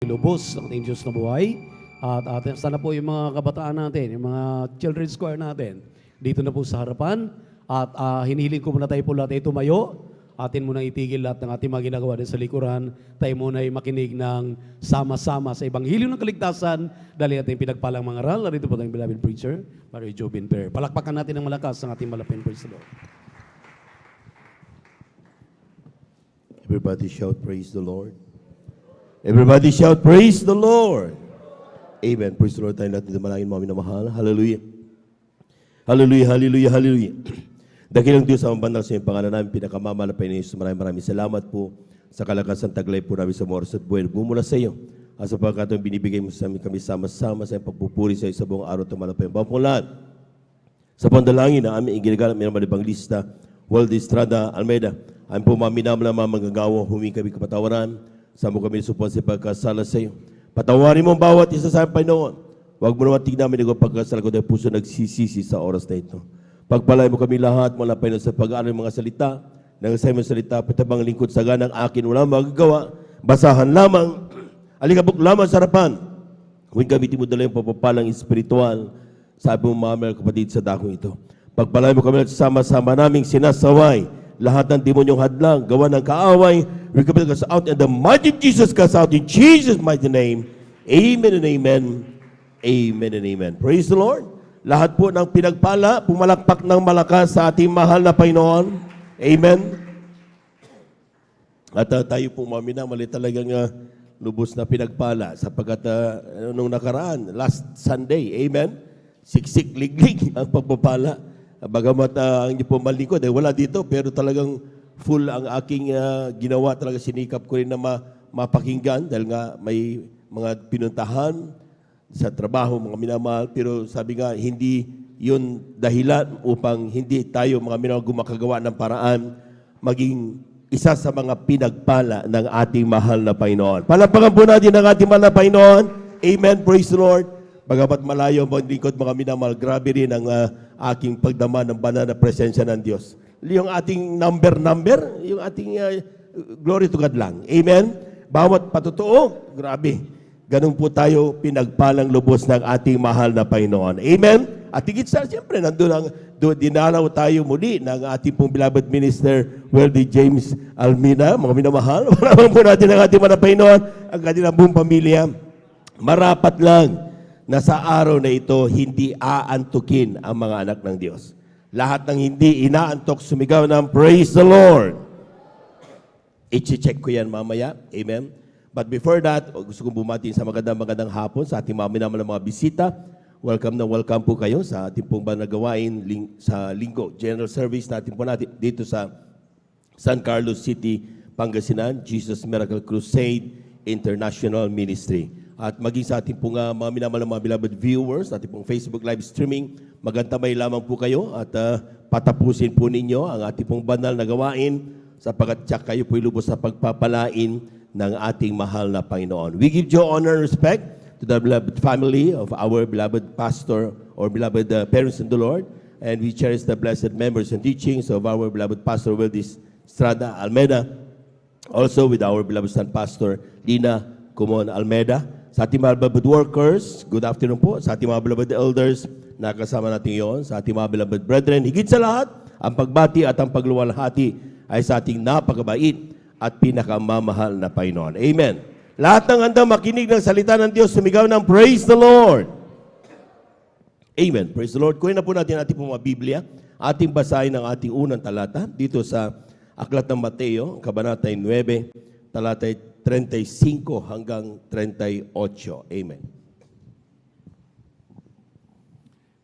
ilubos ng ating Diyos na buhay. At sana po yung mga kabataan natin, yung mga children's choir natin, dito na po sa harapan. At hinihiling ko muna tayo po lahat ay tumayo. Atin muna itigil lahat ng ating mga ginagawa din sa likuran. Tayo muna ay makinig ng sama-sama sa Ebanghelyo ng Kaligtasan dahil ating pinagpalang mga aral. Narito po tayong beloved preacher, Mary Jobin Per. Palakpakan natin ng malakas ang ating malapit. Praise the Lord. Everybody shout, praise the Lord. Everybody shout, praise the Lord. Amen. Praise the Lord. Tayo natin dumalangin, mga minamahal. Hallelujah. Hallelujah, hallelujah, hallelujah. Dakilang Diyos ang banal sa iyong pangalan namin, pinakamamalapay na Diyos. Maraming salamat po sa kalakasan taglay po namin sa oras at buhay. Bumula sa iyo. At sa pagkatong binibigay mo sa amin kami sama-sama sa iyong pagpupuri sa iyo sa buong araw at malapay. Bapulan. Sa pandalangin na aming iginigalang minamalibang lista, Waldo Estrada Almeida, ang po maminam na mga manggagawa, humingi kami kapatawaran, sa mo kami supon sa pagkasala sa iyo. Patawarin mo bawat isa sa aming Panginoon. Huwag mo naman tignan namin ang pagkasala ko dahil puso nagsisisi sa oras na ito. Pagpalay mo kami lahat, malapay na sa pag-aaral ng mga salita, nangasay mo salita, patabang lingkod sa ganang akin, wala magagawa, basahan lamang, alikabok lamang sa harapan. Huwag kami timudala yung papapalang espiritual, sabi mo mga kapatid sa dakong ito. Pagpalay mo kami at sama-sama naming sinasaway, lahat ng demonyong hadlang, gawa ng kaaway, we commit us out in the mighty Jesus, cast out in Jesus' mighty name. Amen and amen. Amen and amen. Praise the Lord. Lahat po ng pinagpala, pumalakpak ng malakas sa ating mahal na Panginoon. Amen. At tayo po maminamali talagang lubos na pinagpala sapagkat nung nakaraan, last Sunday, amen, siksik, liglig ang pagpapala. Bagamat ang inyo po malikod, wala dito, pero talagang full ang aking ginawa. Talaga sinikap ko rin na mapakinggan dahil nga may mga pinuntahan sa trabaho, mga minamahal, pero sabi nga, hindi yun dahilan upang hindi tayo mga minamahal gumakagawa ng paraan maging isa sa mga pinagpala ng ating mahal na Panginoon. Palapakan po natin ang ating mahal na Panginoon. Amen. Praise the Lord. Bagamat malayo ang lingkod, mga minamahal, grabe rin ang aking pagdama ng banal na presensya ng Diyos. Yung ating number, yung ating glory to God lang. Amen. Bawat patotoo, grabe. Ganun po tayo pinagpalang lubos ng ating mahal na Panginoon. Amen? At higit sa, siyempre, dinalaw tayo muli ng ating pong beloved minister, Waldo James Almina. Mga minamahal, maraming po natin ang ating mahal na Panginoon, ang kanilang buong pamilya. Marapat lang na sa araw na ito, hindi aantukin ang mga anak ng Diyos. Lahat ng hindi inaantok, sumigaw ng praise the Lord. I-check ko yan mamaya. Amen? But before that, gusto kong bumati sa magandang hapon sa ating mga minamahal na mga bisita. Welcome na welcome po kayo sa ating pong banagawain sa linggo. General service natin po natin dito sa San Carlos City, Pangasinan, Jesus Miracle Crusade International Ministry. At maging sa ating pong mga minamahal na mga beloved viewers, ating pong Facebook live streaming, magantamay lamang po kayo at patapusin po ninyo ang ating pong banal na gawain sapagkat tiyak kayo po ilubos sa pagpapalain ng ating mahal na Panginoon. We give due honor and respect to the beloved family of our beloved pastor or beloved parents in the Lord, and we cherish the blessed members and teachings of our beloved pastor, Waldo Estrada Almeida, also with our beloved son pastor, Lina Kumon Almeida. Sa ating mga beloved workers, good afternoon po. Sa ating mga beloved elders, nakasama natin yon. Sa ating mga beloved brethren, higit sa lahat, ang pagbati at ang pagluwalhati ay sa ating napakabait at pinakamamahal na Panginoon. Amen. Lahat ng handang makinig ng salita ng Diyos, sumigaw ng praise the Lord. Amen. Praise the Lord. Kunin na po natin ating mga Biblia. Ating basahin ang ating unang talata dito sa Aklat ng Mateo, Kabanata 9, talata 35 hanggang 38. Amen.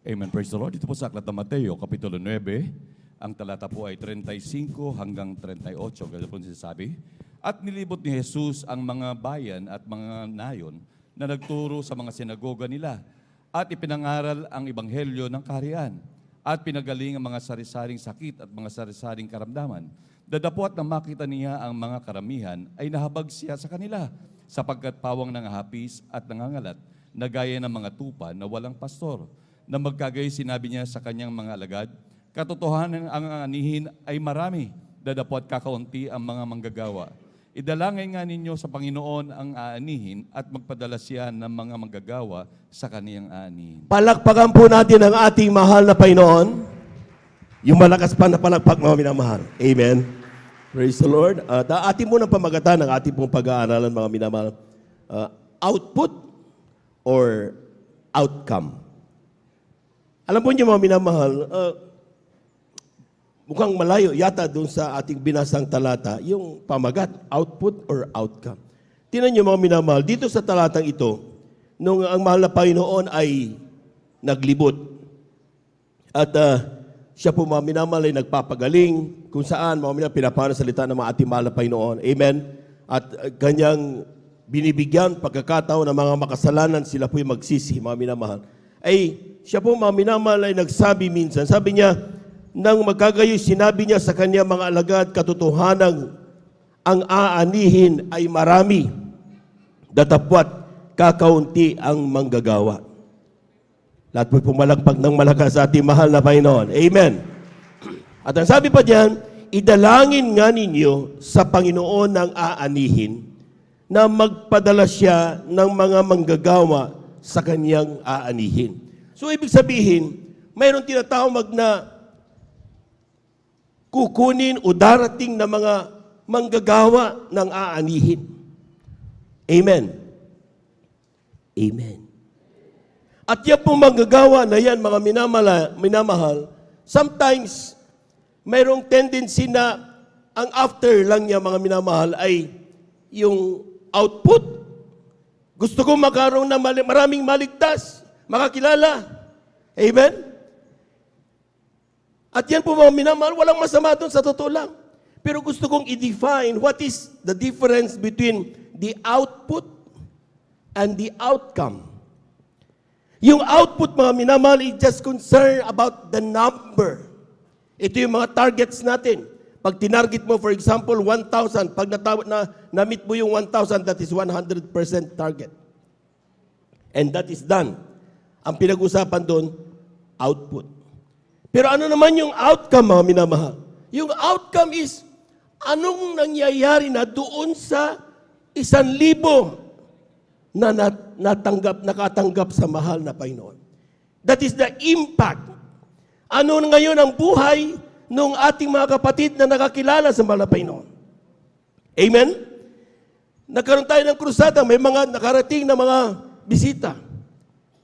Amen. Praise the Lord. Dito po sa Aklat ng Mateo, Kapitulo 9, ang talata po ay 35 hanggang 38. Ganyan po sinasabi. At nilibot ni Jesus ang mga bayan at mga nayon na nagturo sa mga sinagoga nila at ipinangaral ang ebanghelyo ng kaharian at pinagaling ang mga sari-saring sakit at mga sari-saring karamdaman. Dadapot na makita niya ang mga karamihan ay nahabag siya sa kanila sapagkat pawang nangahapis at nangangalat na gaya ng mga tupa na walang pastor. Na magkagay sinabi niya sa kanyang mga alagad, katotohanan ang anihin ay marami, dadapot kakaunti ang mga manggagawa. idalangin nga ninyo sa Panginoon ang aanihin at magpadala siya ng mga manggagawa sa kaniyang aanihin. Palakpakan po natin ang ating mahal na Panginoon. Yung malakas pa na palakpak, mga minamahal. Amen. Praise the Lord. At ating munang pamagatan ng ating pong pag-aaralan, mga minamahal. Output or outcome. Alam po niyo, mga minamahal, mukhang malayo yata doon sa ating binasang talata, yung pamagat, output or outcome. Tingnan niyo, mga minamahal, dito sa talatang ito, nung ang mahal na Panginoon ay naglibot, at siya po, mga minamahal, ay nagpapagaling, kung saan, mga minamahal, pinapanasalita ng mga ating mahal na Panginoon. Amen? At kanyang binibigyan pagkakataon ng mga makasalanan, sila po'y magsisi, mga minamahal. Ay, siya po, mga minamahal, ay nagsabi minsan, sabi niya, nang magkagayoy, sinabi niya sa kanya mga alagad, katotohanang ang aanihin ay marami, datapwat kakaunti ang manggagawa. Lahat po'y pumalakpak ng malakas sa ating mahal na Panginoon. Amen. At ang sabi pa diyan, idalangin nga ninyo sa Panginoon ng aanihin na magpadala siya ng mga manggagawa sa kanyang aanihin. So, ibig sabihin, mayroong tinatawag na kukunin o darating na mga manggagawa ng aanihin. Amen. Amen. At yan pong manggagawa na yan, mga minamahal, sometimes, mayroong tendency na ang after lang niya, mga minamahal, ay yung output. Gusto ko magkaroon ng maraming maligtas, makakilala. Amen? At yan po, mga minamahal, walang masama doon sa totoo lang. Pero gusto kong i-define what is the difference between the output and the outcome. Yung output, mga minamahal, is just concerned about the number. Ito yung mga targets natin. Pag tinarget mo, for example, 1,000, pag na-meet mo yung 1,000, that is 100% target. And that is done. Ang pinag-usapan doon, output. Pero ano naman yung outcome, mga minamahal? Yung outcome is, anong nangyayari na doon sa 1,000 na nakatanggap sa mahal na Panginoon? That is the impact. Ano ngayon ang buhay ng ating mga kapatid na nakakilala sa mahal na Panginoon? Amen? Nagkaroon tayo ng krusada, may mga nakarating na mga bisita.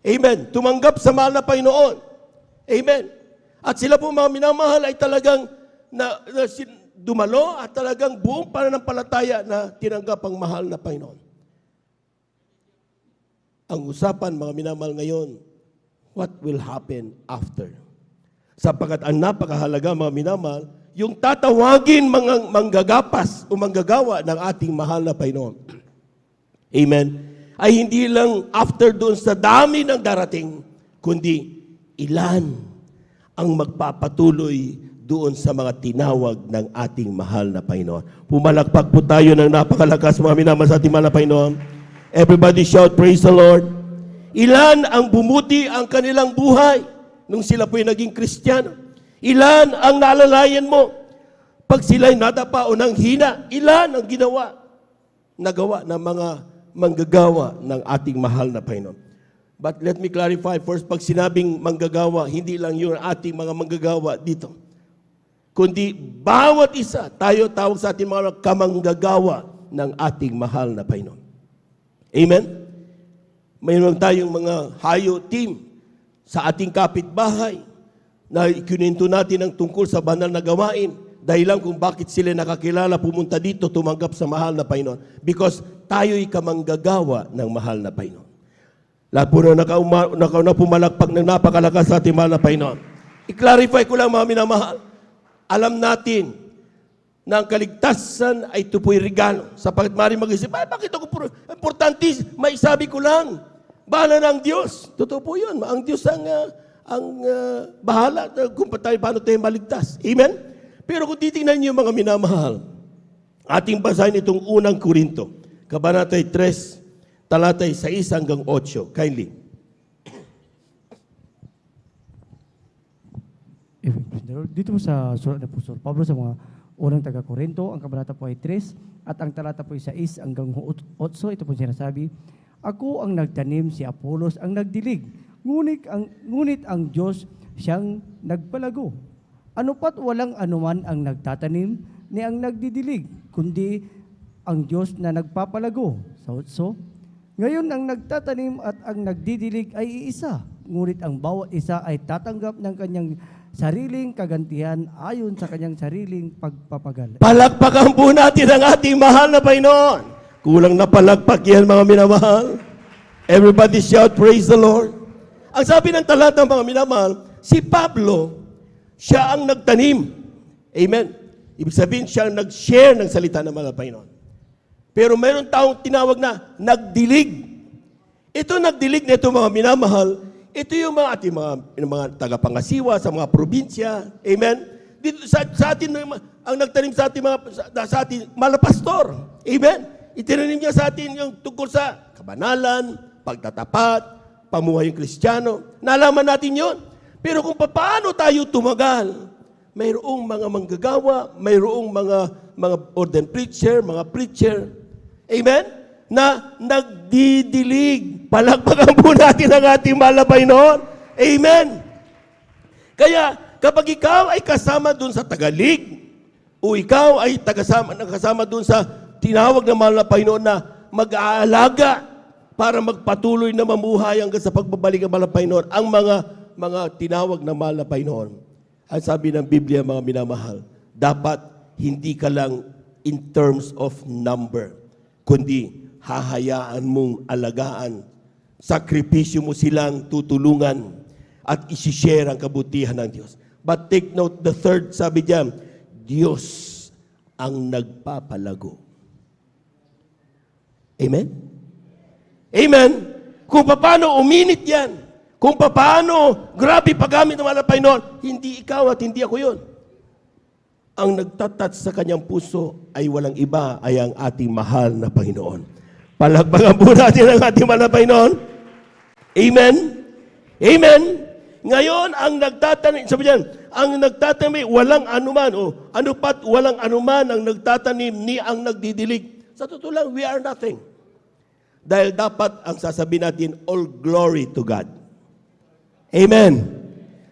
Amen? Tumanggap sa mahal na Panginoon. Amen? At sila po, mga minamahal, ay talagang dumalo at talagang buong pananampalataya na tinanggap ang mahal na Panginoon. Ang usapan, mga minamahal, ngayon, what will happen after? Sapagkat ang napakahalaga, mga minamahal, yung tatawagin mga manggagapas o manggagawa ng ating mahal na Panginoon. Amen? Ay hindi lang after doon sa dami ng darating, kundi ilan ang magpapatuloy doon sa mga tinawag ng ating mahal na Panginoon. Pumalakpak po tayo ng napakalakas, mga minamahal, sa ating mahal na Panginoon. Everybody shout, praise the Lord. Ilan ang bumuti ang kanilang buhay nung sila po'y naging Kristiyano? Ilan ang naalalayan mo pag sila'y nadapa o nang hina? Ilan ang nagawa ng mga manggagawa ng ating mahal na Panginoon? But let me clarify first, pag sinabing manggagawa, hindi lang yun ating mga manggagawa dito. Kundi bawat isa, tayo tawag sa ating mga kamanggagawa ng ating mahal na Panginoon. Amen? Mayroon tayong mga hayo team sa ating kapitbahay na ikininto natin ang tungkol sa banal na gawain dahil lang kung bakit sila nakakilala pumunta dito, tumanggap sa mahal na Panginoon. Because tayo'y kamanggagawa ng mahal na Panginoon. Lahat po na pumalakpak ng napakalakas sa ating mahal na Panginoon. I-clarify ko lang, mga minamahal. Alam natin na ang kaligtasan ay ito po'y regalo. Sapagkat maaaring mag-isip, bakit ako importante, maisabi ko lang. Bahala na ang Diyos. Totoo po yun. Ang Diyos ang bahala kung paano tayo maligtas. Amen? Pero kung titingnan niyo, mga minamahal, ating basahin itong unang Korinto, Kabanata 3, talatay 6 hanggang 8. Kindly. Dito po sa surat ni Apostol Pablo sa mga unang taga-Korinto, ang kabanata po ay 3, at ang talata po ay 6 hanggang 8. Ito po sinasabi, ako ang nagtanim, si Apolos ang nagdilig, ngunit ang Diyos siyang nagpalago. Ano pat walang anuman ang nagtatanim ni ang nagdidilig, kundi ang Diyos na nagpapalago. So, ngayon ang nagtatanim at ang nagdidilig ay iisa, ngunit ang bawat isa ay tatanggap ng kanyang sariling kagantihan ayon sa kanyang sariling pagpapagal. Palakpakan po natin ang ating mahal na Panginoon. Kulang na palakpak yan, mga minamahal. Everybody shout, praise the Lord. Ang sabi ng talata, mga minamahal, si Pablo, siya ang nagtanim. Amen. Ibig sabihin, siya ang nag-share ng salita ng mga Panginoon. Pero mayroon taong tinawag na nagdilig. Ito nagdilig na ito, mga minamahal, ito yung mga ating mga tagapangasiwa sa mga probinsya. Amen. Dito sa atin, ang nagtanim sa ating mga pastor. Amen. Itinanim niya sa atin yung tungkol sa kabanalan, pagtatapat, pamuhay yung Kristiyano. Nalaman natin yon. Pero kung paano tayo tumagal, mayroong mga manggagawa, mayroong mga ordained preacher, mga preacher, amen, na nagdidilig. Palakpakan po natin ang ating mahal na Panginoon. Amen. Kaya, kapag ikaw ay kasama dun sa tagalig, o ikaw ay nakasama dun sa tinawag ng mahal na Panginoon na mag-aalaga para magpatuloy na mamuhay hanggang sa pagbabalik ng mahal na Panginoon, ang mga tinawag ng mahal na Panginoon. Ang sabi ng Biblia, mga minamahal, dapat hindi ka lang in terms of number, kundi hahayaan mong alagaan, sakripisyo mo silang tutulungan at isishare ang kabutihan ng Diyos. But take note, the third, sabi diyan, Diyos ang nagpapalago. Amen? Amen? Kung paano uminit yan, kung paano grabe paggamit ng mahal na Panginoon, hindi ikaw at hindi ako yun. Ang nagtatats sa kanyang puso ay walang iba, ay ang ating mahal na Panginoon. Palakpakan po natin ang ating mahal na Panginoon. Amen? Amen? Ngayon, ang nagtatanim, sabi diyan, ang nagtatanim, walang anuman, ano pat walang anuman ang nagtatanim ni ang nagdidilig. Sa totoo lang, we are nothing. Dahil dapat ang sasabihin natin, all glory to God. Amen.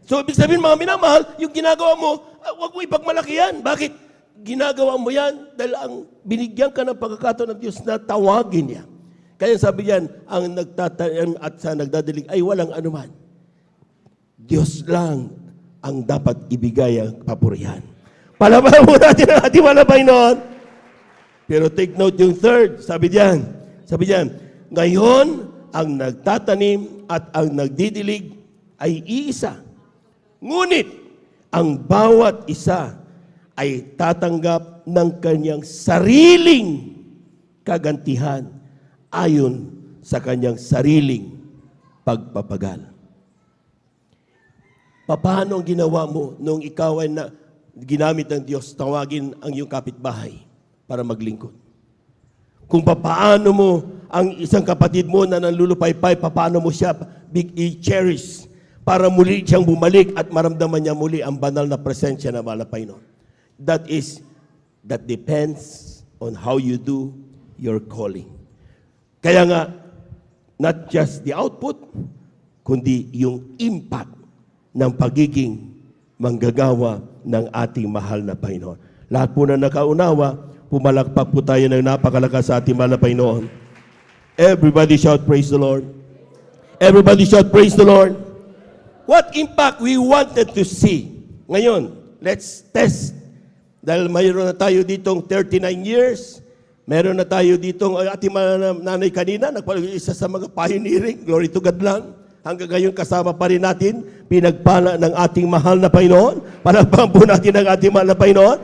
So, ibig sabihin, mga minamahal, yung ginagawa mo, huwag mo ipagmalaki yan. Bakit? Ginagawa mo yan dahil ang binigyan ka ng pagkakataon ng Diyos na tawagin niya. Kaya sabi yan, ang nagtatanim at sa nagdadilig ay walang anuman. Diyos lang ang dapat ibigay ang papurihan. Palabahan mo natin ang ating malabay noon. Pero take note yung third, sabi diyan, ngayon, ang nagtatanim at ang nagdidilig ay iisa. Ngunit, ang bawat isa ay tatanggap ng kanyang sariling kagantihan ayon sa kanyang sariling pagpapagal. Paano ang ginawa mo nung ikaw ay ginamit ng Diyos tawagin ang iyong kapitbahay para maglingkod? Kung paano mo ang isang kapatid mo na nanlulupaypay, paano mo siya i-cherish para muli siyang bumalik at maramdaman niya muli ang banal na presensya ng mahal na Panginoon. That depends on how you do your calling. Kaya nga, not just the output, kundi yung impact ng pagiging manggagawa ng ating mahal na Panginoon. Lahat po na nakaunawa, pumalakpak po tayo ng napakalakas sa ating mahal na Panginoon. Everybody shout, praise the Lord. Everybody shout, praise the Lord. What impact we wanted to see. Ngayon, let's test. Dahil mayroon na tayo ditong 39 years, meron na tayo ditong ating nanay kanina, isa sa mga pioneering, glory to God lang. Hanggang ngayon kasama pa rin natin, pinagpala ng ating mahal na Panginoon. Palakpakan po natin ang ating mahal na Panginoon.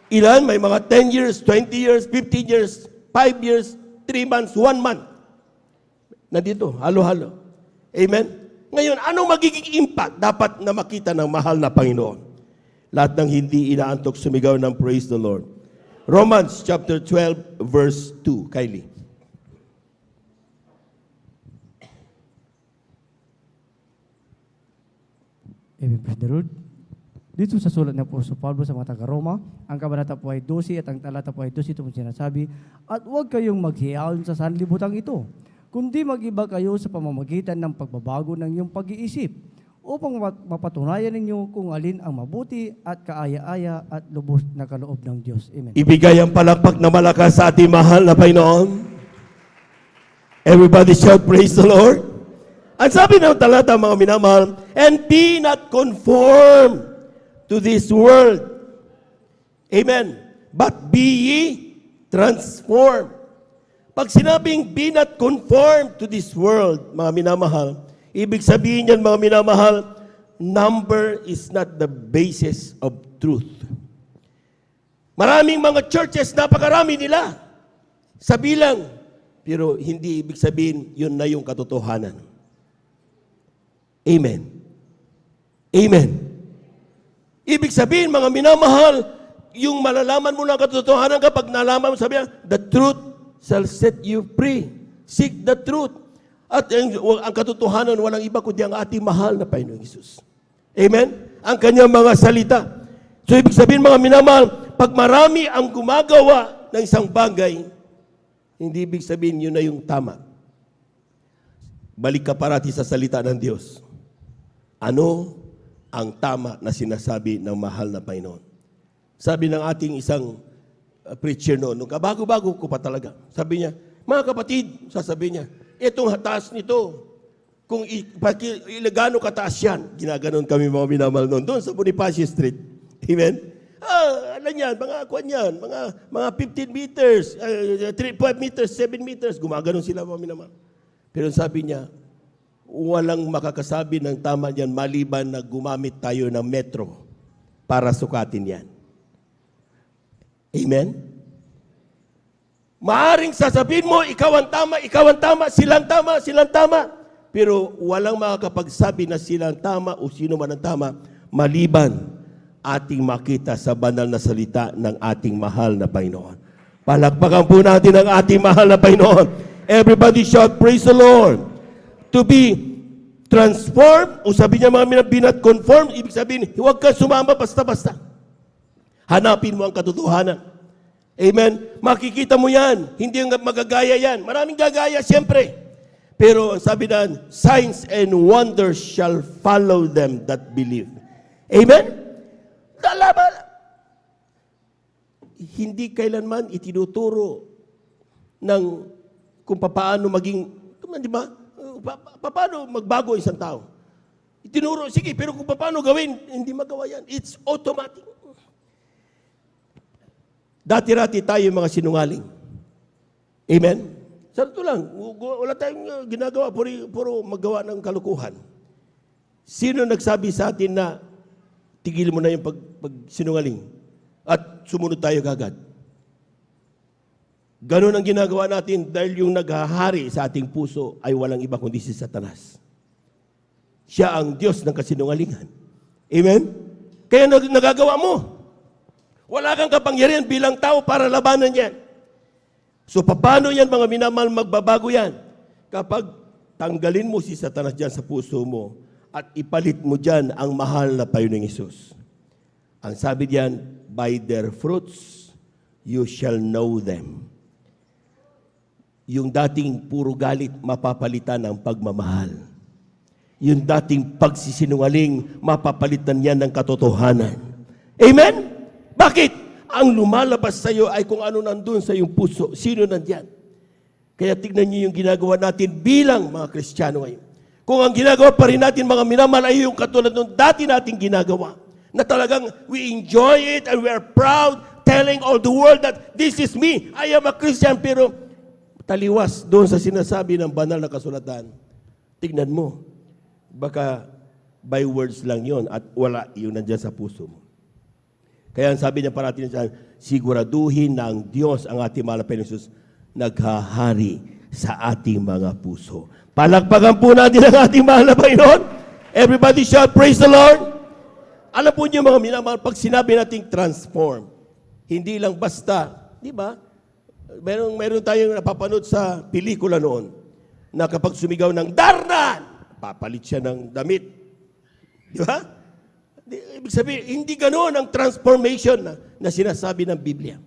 Ilan? May mga 10 years, 20 years, 15 years, 5 years, 3 months, 1 month. Nandito, halo-halo. Amen? Ngayon, anong magiging impact dapat na makita ng mahal na Panginoon? Lahat ng hindi inaantok sumigaw ng praise the Lord. Romans chapter 12, verse 2. Kylie. Amen, praise the Lord. Dito sa sulat ng Apostol Pablo sa mga taga-Roma, ang kabanata po ay 12 at ang talata po ay 12, ito po sinasabi, at huwag kayong maghiyaon sa sanlibutan ito, kundi mag-iba kayo sa pamamagitan ng pagbabago ng iyong pag-iisip, upang mapatunayan ninyo kung alin ang mabuti at kaaya-aya at lubos na kaloob ng Diyos. Amen. Ibigay ang palakpak na malakas sa ating mahal na Panginoon. Everybody shout, praise the Lord. Ang sabi ng talata, mga minamahal, and be not conformed to this world. Amen. But be ye transformed. Pag sinabing be not conformed to this world, mga minamahal, ibig sabihin yan, mga minamahal, number is not the basis of truth. Maraming mga churches, napakarami nila sa bilang, pero hindi ibig sabihin yun na yung katotohanan. Amen. Amen. Ibig sabihin, mga minamahal, yung malalaman mo ng katotohanan kapag nalaman mo, sabi niya, the truth shall set you free. Seek the truth. At ang katotohanan, walang iba kundi ang ating mahal na Panginoong Hesus. Amen? Ang kanyang mga salita. So, ibig sabihin, mga minamahal, pag marami ang gumagawa ng isang bagay, hindi ibig sabihin, yun na yung tama. Balik ka parati sa salita ng Diyos. Ano ang tama na sinasabi ng mahal na Panginoon? Sabi ng ating isang preacher noon, nung kabago-bago ko pa talaga, sabi niya, mga kapatid, sasabihin niya, itong taas nito, kung ilagano kataas yan, ginaganon kami mga minamahal noon, doon sa Bonifacio Street. Amen? Alam yan, mga kwan yan, mga 15 meters, 5 meters, 7 meters, gumaganon sila mga minamahal. Pero sabi niya, walang makakasabi ng tama niyan maliban na gumamit tayo ng metro para sukatin yan. Amen? Maaring sasabihin mo, ikaw ang tama, silang tama. Pero walang makakapagsabi na silang tama o sino man ang tama maliban ating makita sa banal na salita ng ating mahal na Panginoon. Palakpakan po natin ang ating mahal na Panginoon. Everybody shout, praise the Lord. To be transformed, o sabi niya mga be not conformed, ibig sabihin, huwag ka sumama basta-basta. Hanapin mo ang katotohanan. Amen? Makikita mo yan. Hindi ang magagaya yan. Maraming gagaya, siyempre. Pero sabi na, signs and wonders shall follow them that believe. Amen? Dalaman. Hindi kailanman itinuturo ng kung paano maging, di ba? Paano magbago isang tao? Itinuro, sige, pero kung paano gawin, hindi magawa yan. It's automatic. Dati-rati tayo mga sinungaling. Amen? Sa ito lang, wala tayong ginagawa, puro magawa ng kalukuhan. Sino nagsabi sa atin na tigil mo na yung pagsinungaling at sumunod tayo kagad? Ganon ang ginagawa natin dahil yung naghahari sa ating puso ay walang iba kundi si Satanas. Siya ang Diyos ng kasinungalingan. Amen? Kaya nagagawa mo. Wala kang kapangyarihan bilang tao para labanan yan. So paano yan mga minamahal magbabago yan? Kapag tanggalin mo si Satanas dyan sa puso mo at ipalit mo dyan ang mahal na Panginoong Hesus. Ang sabi diyan, by their fruits you shall know them. Yung dating puro galit, mapapalitan ng pagmamahal. Yung dating pagsisinungaling, mapapalitan yan ng katotohanan. Amen? Bakit? Ang lumalabas sa iyo ay kung ano nandun sa iyong puso. Sino nandyan? Kaya tignan niyo yung ginagawa natin bilang mga Kristiyano ngayon. Kung ang ginagawa pa rin natin mga minamahal ay yung katulad nung dati nating ginagawa, na talagang we enjoy it and we are proud telling all the world that this is me, I am a Christian, pero taliwas doon sa sinasabi ng banal na kasulatan. Tignan mo, baka by words lang yon at wala yung nandyan sa puso mo. Kaya ang sabi niya parating sa siguraduhin na ang Diyos, ang ating mahal na Panginoon Hesus, naghahari sa ating mga puso. Palakpakan po natin ang ating mahal na Panginoon. Everybody shout, praise the Lord. Alam po niyo mga minamahal, pag sinabi nating transform, hindi lang basta, di ba? Meron tayong napapanood sa pelikula noon na kapag sumigaw ng Darnan, papalit siya ng damit. Di ba? Ibig sabihin, hindi ganoon ang transformation na sinasabi ng Biblia.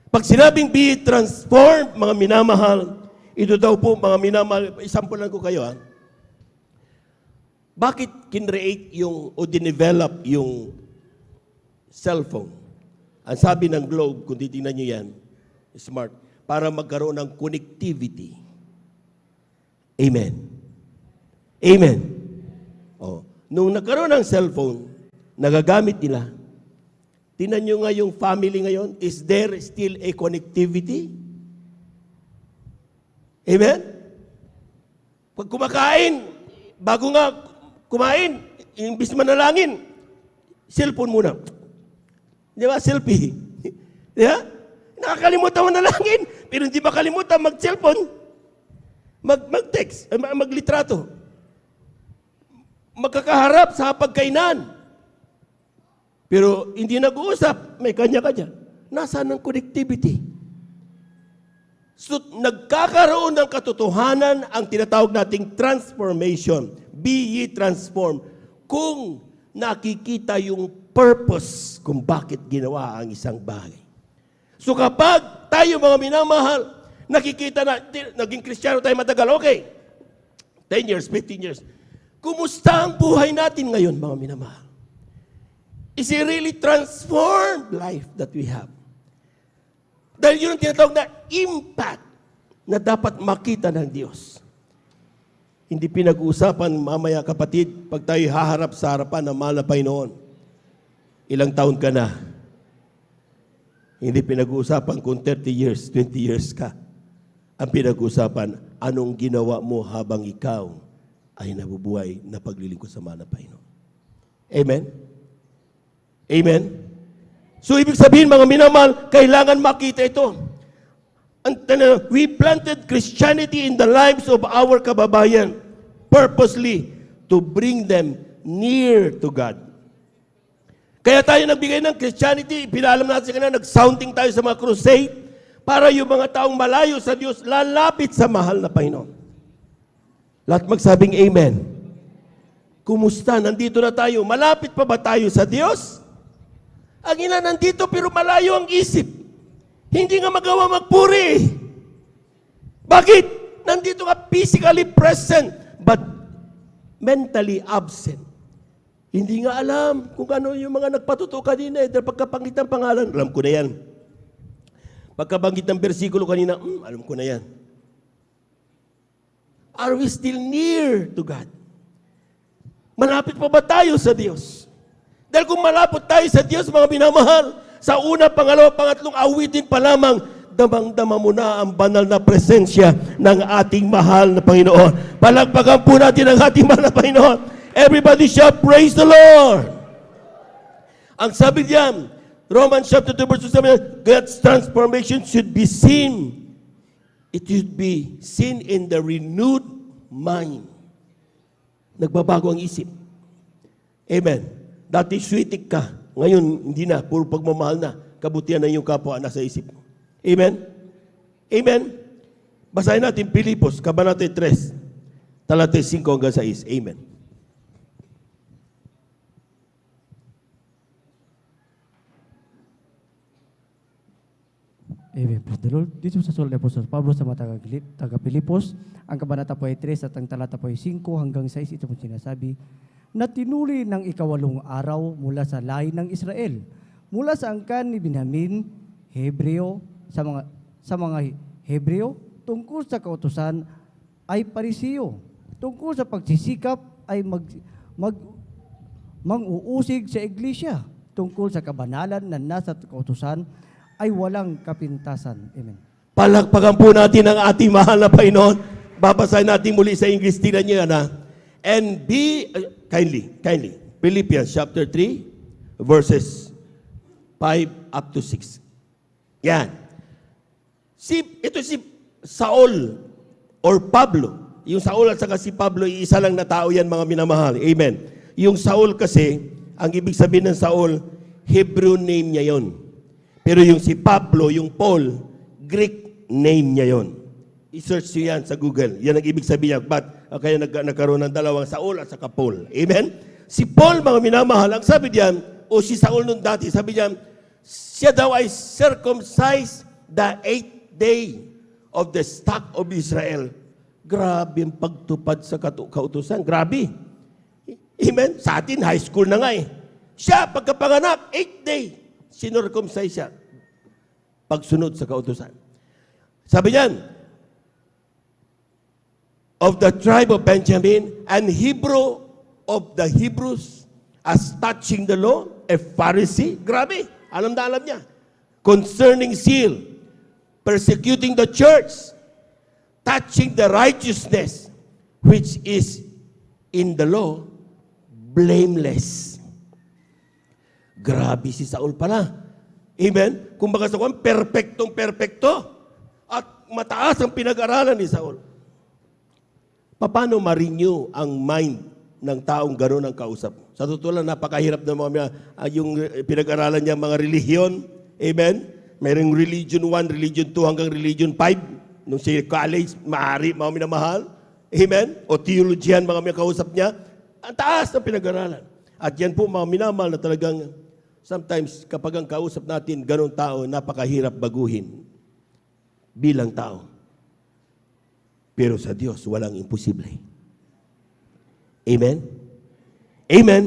Pag sinabing be transformed, mga minamahal, ito daw po, mga minamahal, isampulan ko kayo, Bakit kinreate o dinevelop yung cellphone? Ang sabi ng Globe, kung titingnan nyo yan, smart, para magkaroon ng connectivity. Amen. Amen. Nung nagkaroon ng cellphone, nagagamit nila, tingnan nyo nga yung family ngayon, is there still a connectivity? Amen? Pag kumakain, bago nga kumain, imbis manalangin, cellphone muna. Di ba? Selfie. Di ba? Nakakalimutan mo manalangin, pero hindi ba kalimutan mag-cellphone? Mag-text, maglitrato. Magkakaharap sa pagkainan. Pero hindi nag-uusap, may kanya-kanya. Nasaan ang connectivity? So, nagkakaroon ng katotohanan ang tinatawag nating transformation. Be ye transformed. Kung nakikita yung purpose kung bakit ginawa ang isang bagay. So kapag tayo mga minamahal, nakikita na, naging Kristiyano tayo matagal, okay. 10 years, 15 years. Kumusta ang buhay natin ngayon, mga minamahal? Is it really transformed life that we have? Dahil yun ang tinatawag na impact na dapat makita ng Diyos. Hindi pinag-uusapan, mamaya kapatid, pag tayo haharap sa harapan ng mahal na Panginoon, ilang taon ka na? Hindi pinag-uusapan kung 30 years, 20 years ka. Ang pinag-uusapan, anong ginawa mo habang ikaw ay nabubuhay na paglilingkod sa mahal na Panginoon. Amen? Amen? So, ibig sabihin, mga minamahal, kailangan makita ito. We planted Christianity in the lives of our kababayan purposely to bring them near to God. Kaya tayo nagbigay ng Christianity, pinaalam natin sa kanila, nag-sounding tayo sa mga crusade para yung mga taong malayo sa Diyos lalapit sa mahal na Panginoon. Lahat magsabing amen. Kumusta? Nandito na tayo. Malapit pa ba tayo sa Diyos? Ang ina nandito pero malayo ang isip. Hindi nga magawa magpuri. Bakit? Nandito ka physically present but mentally absent. Hindi nga alam kung ano yung mga nagpatuto kanina. Dahil pagkabanggit ng pangalan, alam ko na yan. Pagkabanggit ng bersikulo kanina, alam ko na yan. Are we still near to God? Malapit pa ba tayo sa Diyos? Dahil kung malapit tayo sa Diyos, mga minamahal, sa una, pangalawa, pangatlong awitin pa lamang, damang-dama mo na ang banal na presensya ng ating mahal na Panginoon. Palagpagan po natin ang ating mahal na Panginoon. Everybody shall praise the Lord. Ang sabi diyan, Romans chapter 2 verse 7, God's transformation should be seen. It should be seen in the renewed mind. Nagbabago ang isip. Amen. Dati sweetik ka. Ngayon, hindi na. Puro pagmamahal na. Kabutihan na yung kapwa nasa isip mo. Amen? Amen? Basahin natin Pilipos, Kabanata 3, talata 5 hanggang 6. Amen. Amen. Praise the Lord. Dito sa sulat ni Apostol Pablo sa mga taga-Pilipos, ang kabanata po ay 3 at ang talata po ay 5 hanggang 6. Ito po sinasabi, na tinuli ng ikawalong araw mula sa lahi ng Israel, mula sa angkan ni Benjamin, Hebreo, sa mga Hebreo, tungkol sa kautusan ay Parisiyo, tungkol sa pagsisikap ay mag-uusig sa iglesia, tungkol sa kabanalan na nasa kautusan ay walang kapintasan. Amen. Palakpakan po natin ang ating mahal na Panginoon. Babasahin natin muli sa English. Tingnan niyo yan, ha? And be, kindly, Philippians chapter 3, verses 5 up to 6. Yan. Ito si Saul or Pablo. Yung Saul at saka si Pablo, isa lang na tao yan, mga minamahal. Amen. Yung Saul kasi, ang ibig sabihin ng Saul, Hebrew name niya yon. Pero yung si Pablo, yung Paul, Greek name niya yon. I-search nyo yan sa Google. Yan ang ibig sabihin niya. Kaya nagkaroon ng dalawang Saul at saka Paul. Amen? Si Paul, mga minamahal, ang sabi diyan, o si Saul nung dati, sabi diyan, siya daw ay circumcised the 8th day of the stock of Israel. Grabe ang pagtupad sa kautusan. Grabe. Amen? Sa atin, high school na nga eh. Siya, pagkapanganak, 8th day, sinircumcise siya. Pagsunod sa kautusan. Sabi niyan, of the tribe of Benjamin, and Hebrew of the Hebrews, as touching the law, a Pharisee. Grabe, alam na alam niya. Concerning zeal, persecuting the church, touching the righteousness, which is in the law, blameless. Grabe si Saul pala. Amen? Kung baga sa kwan, perpektong-perpekto. At mataas ang pinag-aralan ni Saul. Paano ma-renew ang mind ng taong gano'n ang kausap? Sa totoo lang, napakahirap na yung pinag-aralan niya mga relihiyon. Amen? Mayroong religion 1, religion 2, hanggang religion 5. Nung siya college, maaari, mga minamahal. Amen? O theologian, mga kausap niya. Ang taas ng pinag-aralan. At yan po, mga minamahal na talagang sometimes kapag ang kausap natin, gano'ng tao, napakahirap baguhin bilang tao. Pero sa Diyos, walang imposible. Amen? Amen?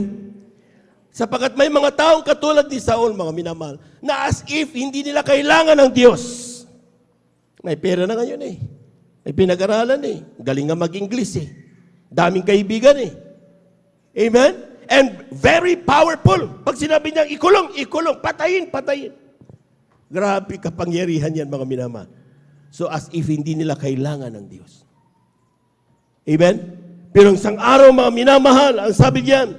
Sapagat may mga taong katulad ni Saul, mga minamahal, na as if hindi nila kailangan ng Diyos. May pera na ngayon eh. May pinag-aralan eh. Galing nga mag-English eh. Daming kaibigan eh. Amen? And very powerful. Pag sinabi niya, ikulong, patayin. Grabe kapangyarihan yan, mga minamahal. So as if hindi nila kailangan ng Diyos. Amen? Pero isang araw, mga minamahal, ang sabi diyan,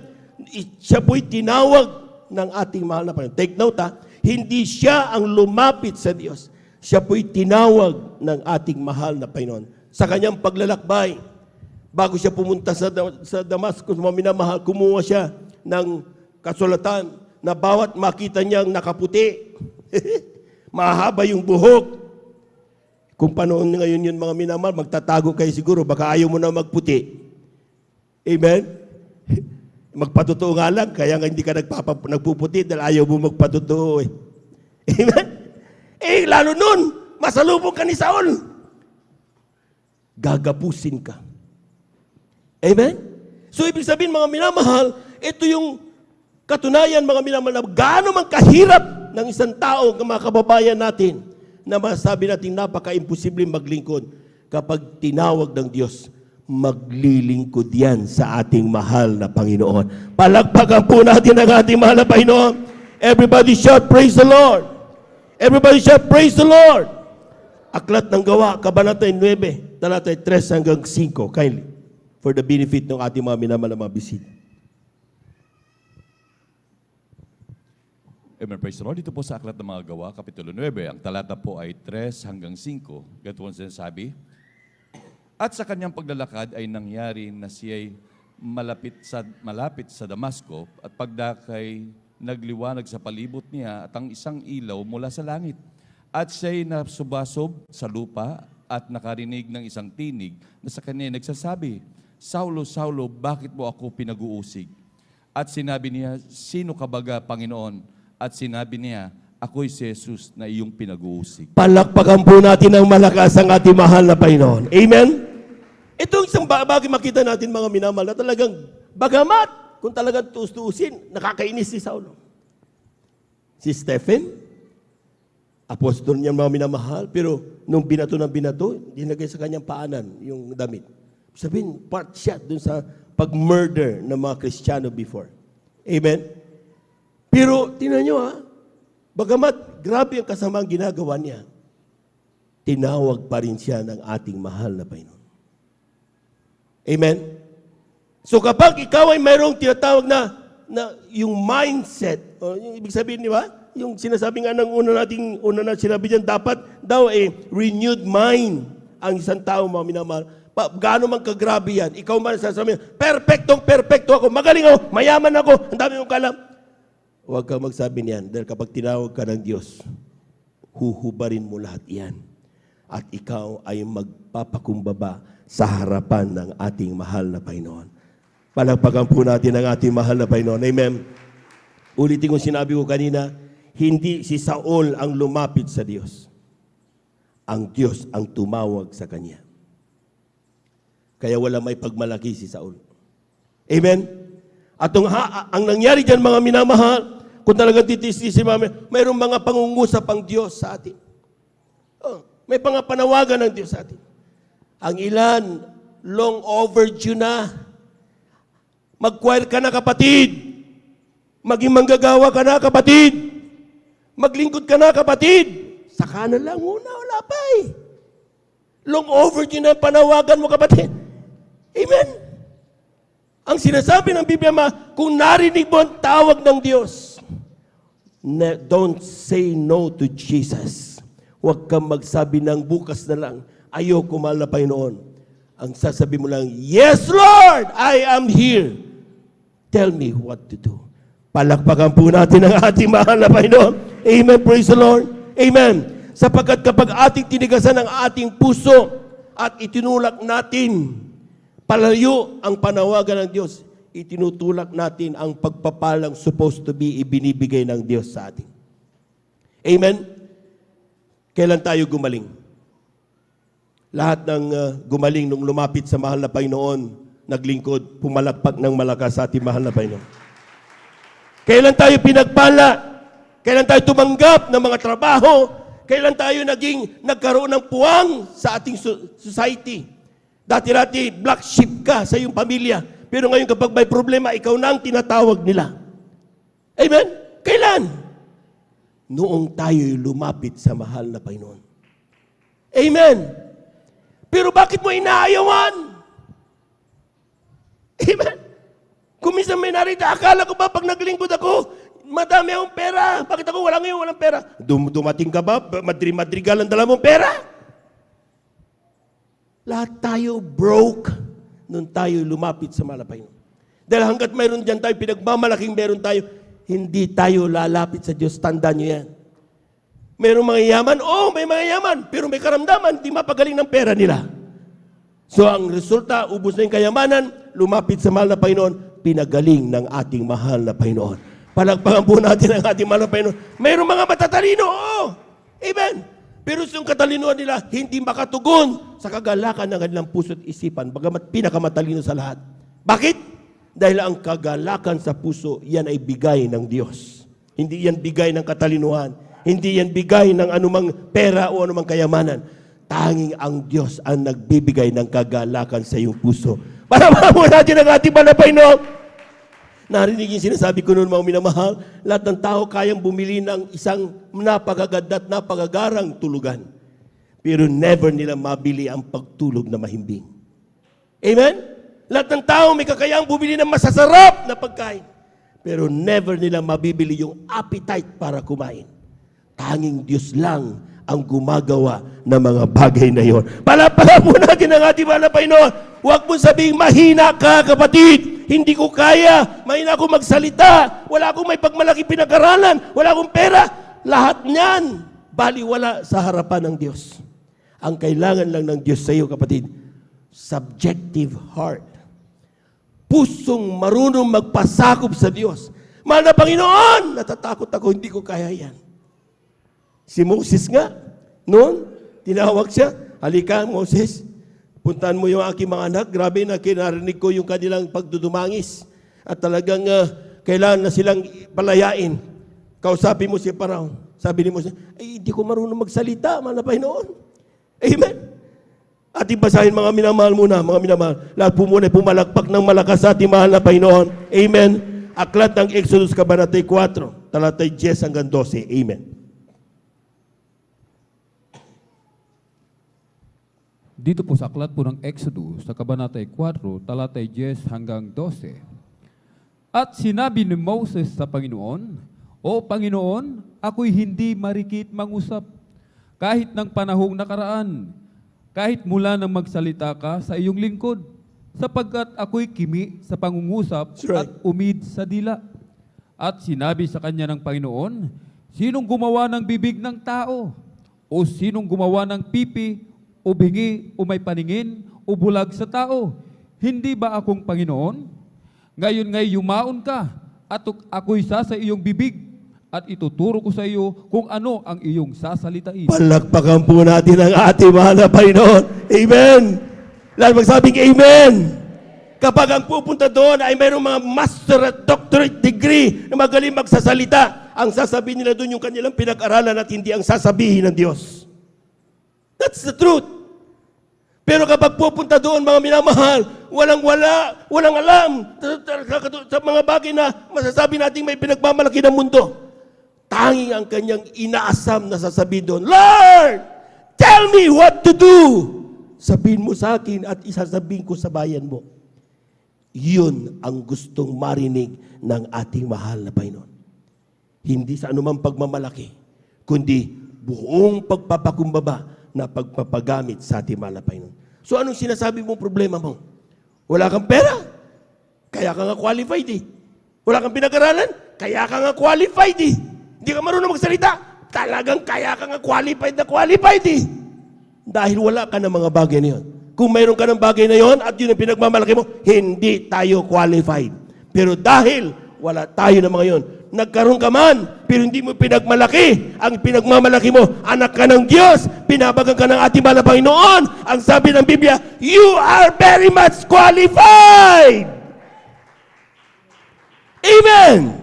siya po'y tinawag ng ating mahal na Panginoon. Take note ha, hindi siya ang lumapit sa Diyos. Siya po'y tinawag ng ating mahal na Panginoon. Sa kanyang paglalakbay, bago siya pumunta sa Damascus, mga minamahal, kumuha siya ng kasulatan na bawat makita niyang nakaputi, mahaba yung buhok. Kung panahon ngayon yun, mga minamahal, magtatago kayo siguro, baka ayaw mo na magputi. Amen? Magpatotoo nga lang, kaya nga hindi ka nagpuputi dahil ayaw mo magpatotoo eh. Amen? Eh, lalo nun, masalubong ka ni Saul. Gagapusin ka. Amen? So, ibig sabihin, mga minamahal, ito yung katunayan, mga minamahal, na gaano man kahirap ng isang tao, ng mga kababayan natin, na masabi natin napaka-imposible maglingkod kapag tinawag ng Diyos, maglilingkod yan sa ating mahal na Panginoon. Palakpakan po natin ang ating mahal na Panginoon. Everybody shout, praise the Lord. Everybody shout, praise the Lord. Aklat ng Gawa, Kabanata 9, talata 3 hanggang 5. Kindly, for the benefit ng ating mga minamahal na mga bisita. Amen. Praise the Lord. Dito po sa Aklat ng mga Gawa, Kapitulo 9, ang talata po ay 3 hanggang 5. Ganito po sinasabi. At sa kanyang paglalakad ay nangyari na siya'y malapit sa Damasco at pagdakay nagliwanag sa palibot niya at ang isang ilaw mula sa langit. At siya'y nasubasob sa lupa at nakarinig ng isang tinig na sa kanya nagsasabi, Saulo, Saulo, bakit mo ako pinag-uusig? At sinabi niya, sino ka baga, Panginoon? At sinabi niya, ako'y si Jesus na iyong pinag-uusig. Palakpakan po natin ng malakas ang ating mahal na Panginoon. Amen? Itong isang bagay makita natin, mga minamahal, na talagang bagamat, kung talagang tustusin, nakakainis si Saulo. Si Stephen, apostol niya, mga minamahal, pero nung binato, dinagay sa kanyang paanan yung damit. Sabihin, part siya dun sa pag-murder ng mga Kristiyano before. Amen? Pero, tingnan nyo ha, bagamat grabe ang kasamaang ginagawa niya, tinawag pa rin siya ng ating mahal na Panginoon. Amen? So kapag ikaw ay mayroong tinatawag na yung mindset, yung ibig sabihin, di ba? Yung sinasabi nga ng una na sinabi dyan, dapat daw renewed mind ang isang tao, mga minamahal. Gaano man kagrabe yan, ikaw man sasabihin, perfecto ako, magaling ako, mayaman ako, ang dami mong kalam. Huwag kang magsabi niyan dahil kapag tinawag ka ng Diyos, huhubarin mo lahat iyan. At ikaw ay magpapakumbaba sa harapan ng ating mahal na Panginoon. Palagpagan po natin ang ating mahal na Panginoon. Amen. Ulitin ko sinabi ko kanina, hindi si Saul ang lumapit sa Diyos. Ang Diyos ang tumawag sa kanya. Kaya wala may pagmalaki si Saul. Amen? At ang nangyari dyan, mga minamahal, kung talagang titis-tisin mayroong mga pangungusap ang Diyos sa atin. Oh, may panawagan ng Diyos sa atin. Ang ilan, long overdue na. Mag-choir ka na, kapatid. Maging manggagawa ka na, kapatid. Maglingkod ka na, kapatid. Saka na lang muna, wala pa eh. Long overdue na panawagan mo, kapatid. Amen. Ang sinasabi ng Biblia, kung narinig mo ang tawag ng Diyos, don't say no to Jesus. Huwag kang magsabi ng bukas na lang, ayoko mahal na Panginoon. Ang sasabi mo lang, yes Lord, I am here. Tell me what to do. Palakpakan po natin ang ating mahal na Panginoon. Amen, praise the Lord. Amen. Sapagkat kapag ating tinigasan ang ating puso at itinulak natin, palayo ang panawagan ng Diyos, itinutulak natin ang pagpapalang supposed to be ibinibigay ng Diyos sa atin. Amen? Kailan tayo gumaling? Lahat ng gumaling nung lumapit sa mahal na Panginoon, naglingkod, pumalakpak ng malakas sa ating mahal na Panginoon. Kailan tayo pinagpala? Kailan tayo tumanggap ng mga trabaho? Kailan tayo nagkaroon ng puwang sa ating society? Dati-dati, black sheep ka sa iyong pamilya. Pero ngayon kapag may problema, ikaw na ang tinatawag nila. Amen? Kailan? Noong tayo'y lumapit sa mahal na Panginoon. Amen? Pero bakit mo inaayawan? Amen? Kung minsan may narita, akala ko ba pag naglingkod ako, madami akong pera. Bakit ako walang pera? Dumating ka ba? Madrigal ang dala mong pera? Lahat tayo broke nung tayo lumapit sa mahal na Panginoon. Dahil hanggat mayroon dyan tayo, pinagmamalaking meron tayo, hindi tayo lalapit sa Diyos. Tandaan nyo yan. Mayroong mga yaman? Oo, may mga yaman. Pero may karamdaman, di mapagaling ng pera nila. So ang resulta, ubos na yung kayamanan, lumapit sa mahal na Panginoon, pinagaling ng ating mahal na Panginoon. Palagpakan po natin ang ating mahal na Panginoon. Mayroong mga matatalino, oo. Amen. Pero yung katalinoan nila, hindi makatugon sa kagalakan ng kanilang puso at isipan, bagamat pinakamatalino sa lahat. Bakit? Dahil ang kagalakan sa puso, yan ay bigay ng Diyos. Hindi yan bigay ng katalinuhan. Hindi yan bigay ng anumang pera o anumang kayamanan. Tanging ang Diyos ang nagbibigay ng kagalakan sa iyong puso. Para mo natin ang ating malapay, no? Narinig yung sinasabi ko noon, mga minamahal, lahat ng tao kayang bumili ng isang napakaganda at napakagarang tulugan. Pero never nila mabili ang pagtulog na mahimbing. Amen? Lahat ng tao may kakayang bumili ng masasarap na pagkain. Pero never nila mabibili yung appetite para kumain. Tanging Diyos lang ang gumagawa ng mga bagay na yon. Palapalan po natin ang ating mahal na Panginoon. Huwag mo sabihing mahina ka, kapatid. Hindi ko kaya. Mahina ako magsalita. Wala akong may pagmalaki pinag-aralan. Wala akong pera. Lahat niyan, baliwala sa harapan ng Diyos. Ang kailangan lang ng Diyos sa iyo, kapatid, subjective heart. Pusong marunong magpasakop sa Diyos. Mahal na Panginoon, natatakot ako, hindi ko kaya yan. Si Moses nga, noon, tinawag siya, halika Moses, puntahan mo yung aking mga anak, grabe na kinarinig ko yung kanilang pagdudumangis. At talagang kailangan na silang palayain. Kausapin mo si Parao. Sabi ni Moses, ay hindi ko marunong magsalita, mahal na Panginoon. Amen. Ating basahin mga minamahal muna, mga minamahal. Lahat po muna pumalakpak ng malakas sa ating mahal na Panginoon. Amen. Aklat ng Exodus Kabanatay 4, talatay 10 hanggang 12. Amen. Dito po sa aklat po ng Exodus, sa Kabanatay 4, talatay 10 hanggang 12. At sinabi ni Moses sa Panginoon, O Panginoon, ako'y hindi marikit mangusap, kahit ng panahong nakaraan, kahit mula nang magsalita ka sa iyong lingkod, sapagkat ako'y kimi sa pangungusap right. at umid sa dila. At sinabi sa kanya ng Panginoon, sinong gumawa ng bibig ng tao? O sinong gumawa ng pipi, o bingi, o may paningin, o bulag sa tao? Hindi ba akong Panginoon? Ngayon ngay yumaon ka, at ako'y sa iyong bibig, at ituturo ko sa iyo kung ano ang iyong sasalitain. Palakpakan po natin ang ating mahal na Panginoon. Amen! Lahat magsabing Amen! Kapag ang pupunta doon ay mayroong mga master at doctorate degree na magaling magsasalita, ang sasabihin nila doon yung kanilang pinag-aralan at hindi ang sasabihin ng Diyos. That's the truth. Pero kapag pupunta doon, mga minamahal, walang alam sa mga bagay na masasabi natin may pinagmamalaki ng mundo. Tanging ang kanyang inaasam na sasabihin doon, Lord, tell me what to do. Sabihin mo sa akin at isasabihin ko sa bayan mo. Yun ang gustong marinig ng ating mahal na Panginoon. Hindi sa anumang pagmamalaki, kundi buong pagpapakumbaba na pagpapagamit sa ating mahal na Panginoon. So anong sinasabi mong problema mo? Wala kang pera? Kaya ka nga qualified eh. Wala kang pinag-aralan? Kaya ka nga qualified eh. Hindi ka marunong magsalita? Talagang kaya ka nga qualified eh. Dahil wala ka ng mga bagay na yun. Kung mayroon ka ng bagay na yon at yun ang pinagmamalaki mo, hindi tayo qualified. Pero dahil wala tayo ng mga yon, nagkaroon ka man, pero hindi mo pinagmalaki. Ang pinagmamalaki mo, anak ka ng Diyos, pinabagan ka ng ating mahal na Panginoon. Ang sabi ng Biblia, you are very much qualified. Amen!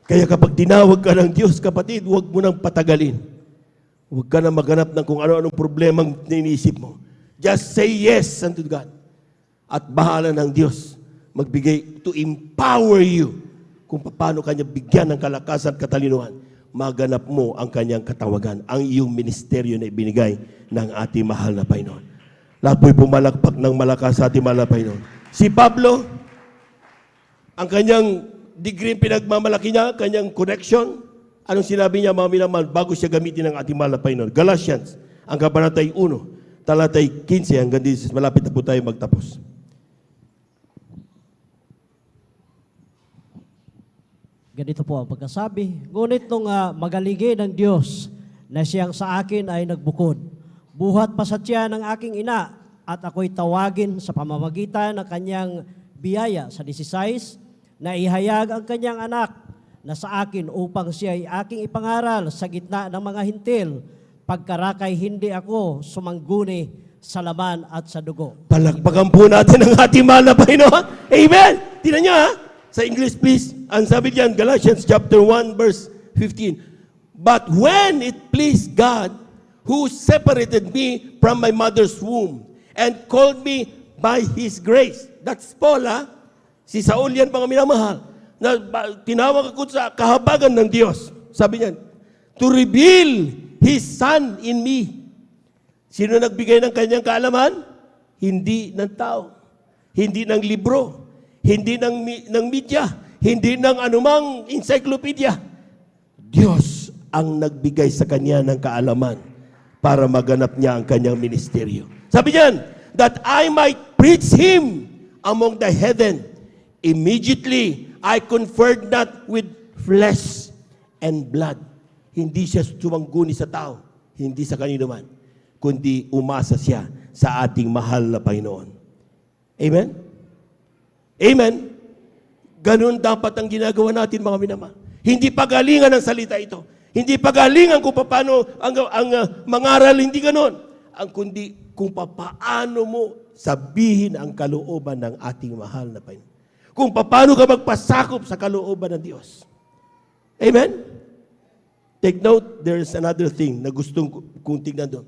Kaya kapag tinawag ka ng Diyos, kapatid, huwag mo nang patagalin. Huwag ka na maghanap ng kung ano-anong problemang ninisip mo. Just say yes unto God. At bahala ng Diyos magbigay to empower you kung paano kanya bigyan ng kalakasan at katalinuhan. Maganap mo ang kanyang katawagan, ang iyong ministeryo na ibinigay ng ating mahal na Panginoon. Lahat po'y pumalakpak ng malakas sa ating mahal na Panginoon. Si Pablo, ang kanyang degree pinagmamalaki niya, kanyang connection, anong sinabi niya mga minamahal bago siya gamitin ng ating mahal na Panginoon? Galatians, ang kabanatay 1, talatay 15 hanggang 16. Malapit na po tayo magtapos. Ganito po ang pagkasabi. Ngunit nung magaligay ng Diyos na siyang sa akin ay nagbukod, buhat pa sa tiyan ng aking ina at ako'y tawagin sa pamamagitan ng kanyang biyaya sa 16 na ihayag ang kanyang anak na sa akin upang siya ay aking ipangaral sa gitna ng mga hintil, pagkarakay hindi ako sumangguni sa laman at sa dugo. Palakpakan po natin ang ating mahal na Panginoon. Amen! Tingnan niyo ha. Sa English please. Ang sabi diyan, Galatians chapter 1 verse 15. But when it pleased God, who separated me from my mother's womb and called me by His grace. That's Paul ha. Si Saul yan mga minamahal. Na tinawag ako sa kahabagan ng Diyos. Sabi niyan, to reveal His Son in me. Sino nagbigay ng kanyang kaalaman? Hindi ng tao. Hindi ng libro. Hindi ng media. Hindi ng anumang encyclopedia. Diyos ang nagbigay sa kanya ng kaalaman para maganap niya ang kanyang ministeryo. Sabi niyan, that I might preach Him among the heathen. Immediately, I conferred not with flesh and blood. Hindi siya sumangguni sa tao, hindi sa kanino man, kundi umasa siya sa ating mahal na Panginoon. Amen? Amen? Ganun dapat ang ginagawa natin mga minamahal. Hindi pagalingan ng salita ito. Hindi pagalingan kung paano ang mangaral, hindi ganun. Ang kundi kung paano mo sabihin ang kalooban ng ating mahal na Panginoon. Kung paano ka magpasakop sa kalooban ng Diyos. Amen? Take note, there is another thing na gustong kong tignan doon.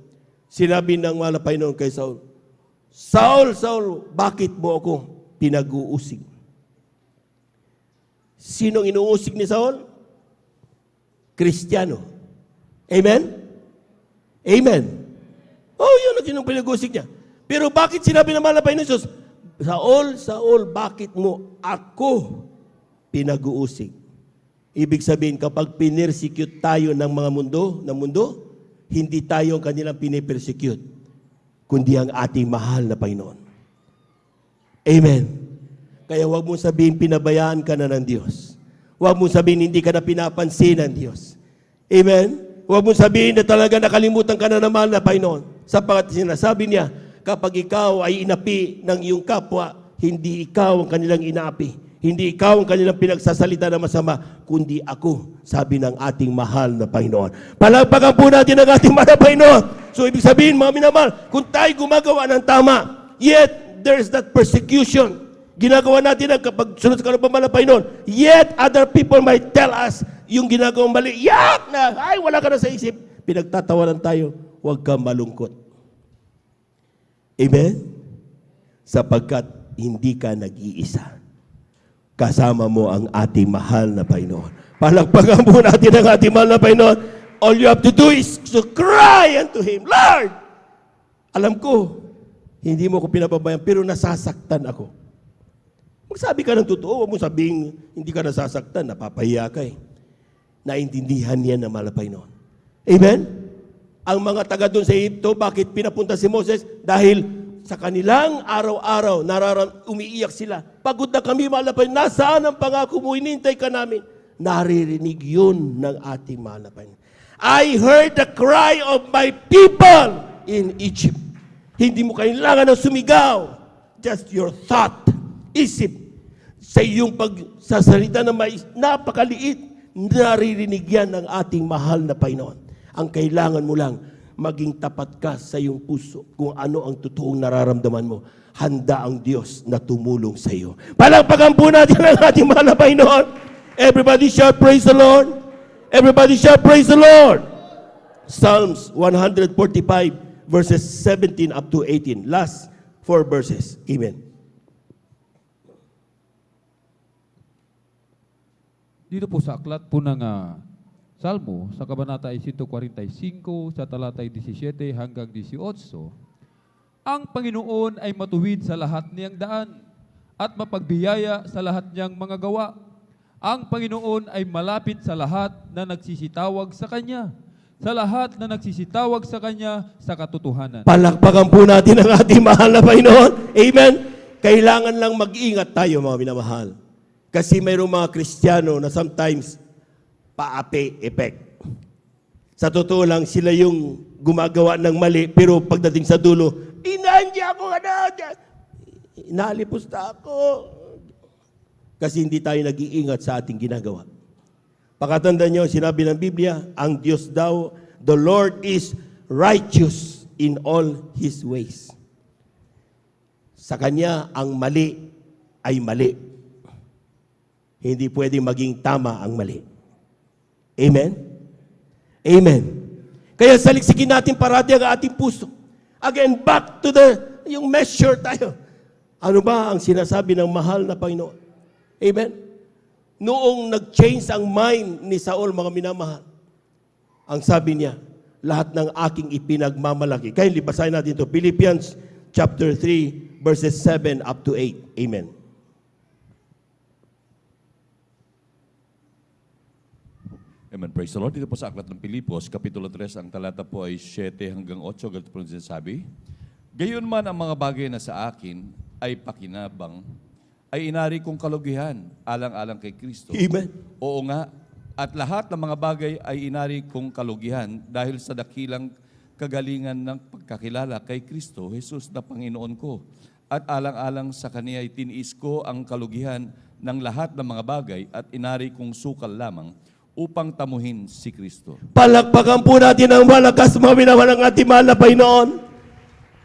Sinabi ng mahal na Panginoon kay Saul, Saul, Saul, bakit mo ako pinag-uusig? Sinong inuusig ni Saul? Kristiyano. Amen? Amen. Oh, yun ang sinong pinag-uusig niya. Pero bakit sinabi ng mahal na Panginoon Jesus, Saul, Saul, bakit mo ako pinag-uusig? Ibig sabihin, kapag pinersecute tayo ng mga mundo, hindi tayo ang kanilang pinipersecute, kundi ang ating mahal na Panginoon. Amen. Kaya huwag mong sabihin, pinabayaan ka na ng Diyos. Huwag mong sabihin, hindi ka na pinapansin ng Diyos. Amen. Huwag mong sabihin na talaga nakalimutan ka na ng mahal na Panginoon. Sapagat sinasabi niya, kapag ikaw ay inapi ng iyong kapwa, Hindi ikaw ang kanilang inaapi. Hindi ikaw ang kanilang pinagsasalita na masama, kundi ako, sabi ng ating mahal na Panginoon. Palagpagan po natin ang ating mahal na Panginoon. So, ibig sabihin, mga minamahal, kung tayo gumagawa ng tama, yet there's that persecution. Ginagawa natin ang kapag sunod sa mahal na Panginoon, yet other people might tell us yung ginagawang mali. Yak na! Ay, wala ka na sa isip. Pinagtatawanan tayo, huwag kang malungkot. Amen? Sapagkat hindi ka nag-iisa. Kasama mo ang ating mahal na Panginoon. Palagpagan po natin ang ating mahal na Panginoon. All you have to do is to cry unto Him, Lord! Alam ko, hindi mo ko pinababayan, pero nasasaktan ako. Magsabi ka ng totoo, huwag mo sabing hindi ka nasasaktan, napapahiya ka eh. Naintindihan niya ng mahal na Panginoon. Amen? Ang mga taga doon sa Egypto, bakit pinapunta si Moses? Dahil sa kanilang araw-araw, umiiyak sila. Pagod na kami, mahal na Panginoon. Nasaan ang pangako mo? Hinintay ka namin. Naririnig yun ng ating mahal na Panginoon. I heard the cry of my people in Egypt. Hindi mo kailangan na sumigaw. Just your thought, isip, sa iyong pagsasalita na napakaliit, naririnig yan ng ating mahal na Panginoon. Ang kailangan mo lang, maging tapat ka sa iyong puso kung ano ang totoong nararamdaman mo. Handa ang Diyos na tumulong sa iyo. Palagpagan po natin ang ating mahal na Panginoon. Everybody shout, praise the Lord. Everybody shout, praise the Lord. Psalms 145 verses 17 up to 18. Last 4 verses. Amen. Dito po sa aklat po ng Salmo, sa kabanata 145, sa talatay 17 hanggang 18, ang Panginoon ay matuwid sa lahat niyang daan at mapagbiyaya sa lahat niyang mga gawa. Ang Panginoon ay malapit sa lahat na nagsisitawag sa Kanya, sa lahat na nagsisitawag sa Kanya sa katotohanan. Palakpakan po natin ang ating mahal na Panginoon. Amen? Kailangan lang mag-ingat tayo, mga minamahal. Kasi mayroong mga Kristiyano na sometimes paape effect. Sa totoo lang, sila yung gumagawa ng mali, pero pagdating sa dulo, inandya ako, inalipusta ako. Kasi hindi tayo nag-iingat sa ating ginagawa. Pakatandaan nyo, sinabi ng Biblia, ang Diyos daw, the Lord is righteous in all His ways. Sa Kanya, ang mali ay mali. Hindi pwedeng maging tama ang mali. Amen? Amen. Kaya saliksikin natin parati ang ating puso. Again, back to yung measure tayo. Ano ba ang sinasabi ng mahal na Panginoon? Amen? Noong nag-change ang mind ni Saul, mga minamahal, ang sabi niya, lahat ng aking ipinagmamalaki. Kaya libasahin natin ito. Philippians chapter 3, verses 7 up to 8. Amen. Amen. Praise the Lord. Dito po sa aklat ng Pilipos, Kapitulo 3, ang talata po ay 7 hanggang 8. Ganito po sinasabi, gayon man ang mga bagay na sa akin ay pakinabang, ay inari kong kalugihan, alang-alang kay Kristo. Amen. Oo nga, at lahat ng mga bagay ay inari kong kalugihan dahil sa dakilang kagalingan ng pagkakilala kay Kristo, Jesus na Panginoon ko. At alang-alang sa Kanya ay tiniis ko ang kalugihan ng lahat ng mga bagay at inari kong sukal lamang upang tamuhin si Kristo. Palakpakan po natin ang malakas mga minamahal ng ating mahal na Panginoon.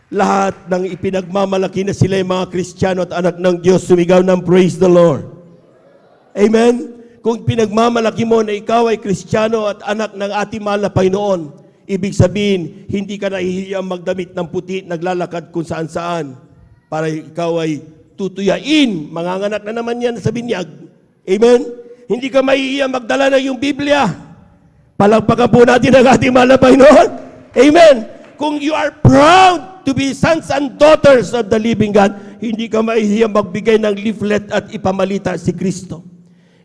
Lahat ng ipinagmamalaki na sila yung mga Kristiyano at anak ng Diyos, sumigaw ng praise the Lord. Amen? Kung pinagmamalaki mo na ikaw ay Kristiyano at anak ng ating mahal na Panginoon, ibig sabihin, hindi ka nahihiyang magdamit ng puti, naglalakad kung saan-saan para ikaw ay tutuyain. Manganganak na naman yan sa binyag. Amen? Hindi ka mahihiyang magdala na yung Biblia. Palagpakan po natin ang ating mahal na Panginoon. Amen? Kung you are proud to be sons and daughters of the living God, hindi ka mahihiyang magbigay ng leaflet at ipamalita si Kristo.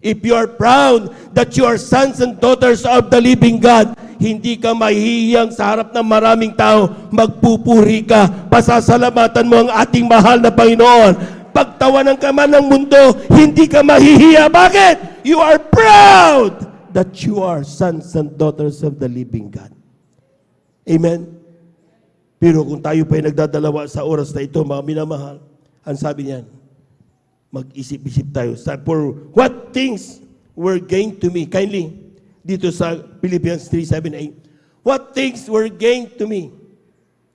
If you are proud that you are sons and daughters of the living God, hindi ka mahihiyang sa harap ng maraming tao, magpupuri ka, pasasalamatan mo ang ating mahal na Panginoon. Pagtawanan ka man ng mundo, hindi ka mahihiya. Bakit? You are proud that you are sons and daughters of the living God. Amen? Pero kung tayo pa ay nagdadalawa sa oras na ito, mga minamahal, ang sabi niyan, Mag-isip-isip tayo. For what things were gained to me? Kindly, dito sa Philippians 3:7-8. What things were gained to me?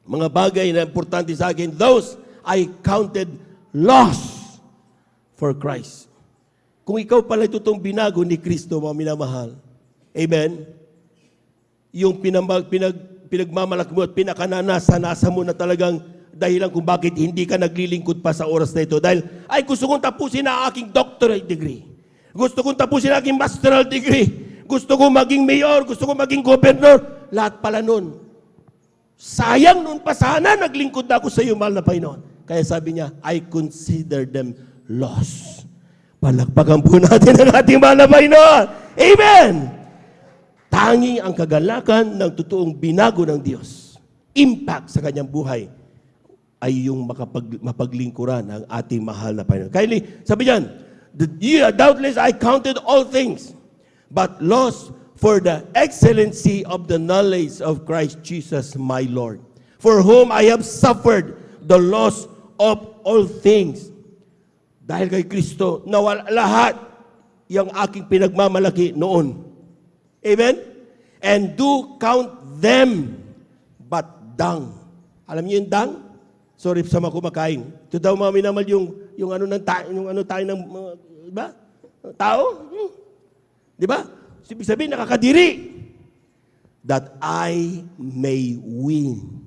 Mga bagay na importante sa akin, those I counted loss for Christ. Kung ikaw pala totoong binago ni Kristo, mga minamahal, amen, yung pinagmamalaki mo at pinakananasa-nasa mo na talagang dahilan kung bakit hindi ka naglilingkod pa sa oras na ito. Dahil, ay gusto kong tapusin ang aking doctorate degree. Gusto kong tapusin ang aking masteral degree. Gusto kong maging mayor. Gusto kong maging gobernador. Lahat pala nun. Sayang nun pa sana naglingkod na ako sa iyo, mahal na Panginoon. Kaya sabi niya, I consider them lost. Palakpakan po natin ang ating mahal na Panginoon. Amen! Tanging ang kagalakan ng totoong binago ng Diyos, impact sa kanyang buhay, ay yung mapaglingkuran ng ating mahal na Panginoon. Kindly, sabi niyan, doubtless I counted all things, but lost for the excellency of the knowledge of Christ Jesus my Lord, for whom I have suffered the loss of all things. Dahil kay Kristo, nawala lahat yung aking pinagmamalaki noon. Amen? And do count them but dung. Alam niyo yung dung? Sorry sa mga kumakain. Ito daw mga minamal yung ano tayo ng diba? Tao. Di ba? Ibig sabihin, nakakadiri. That I may win.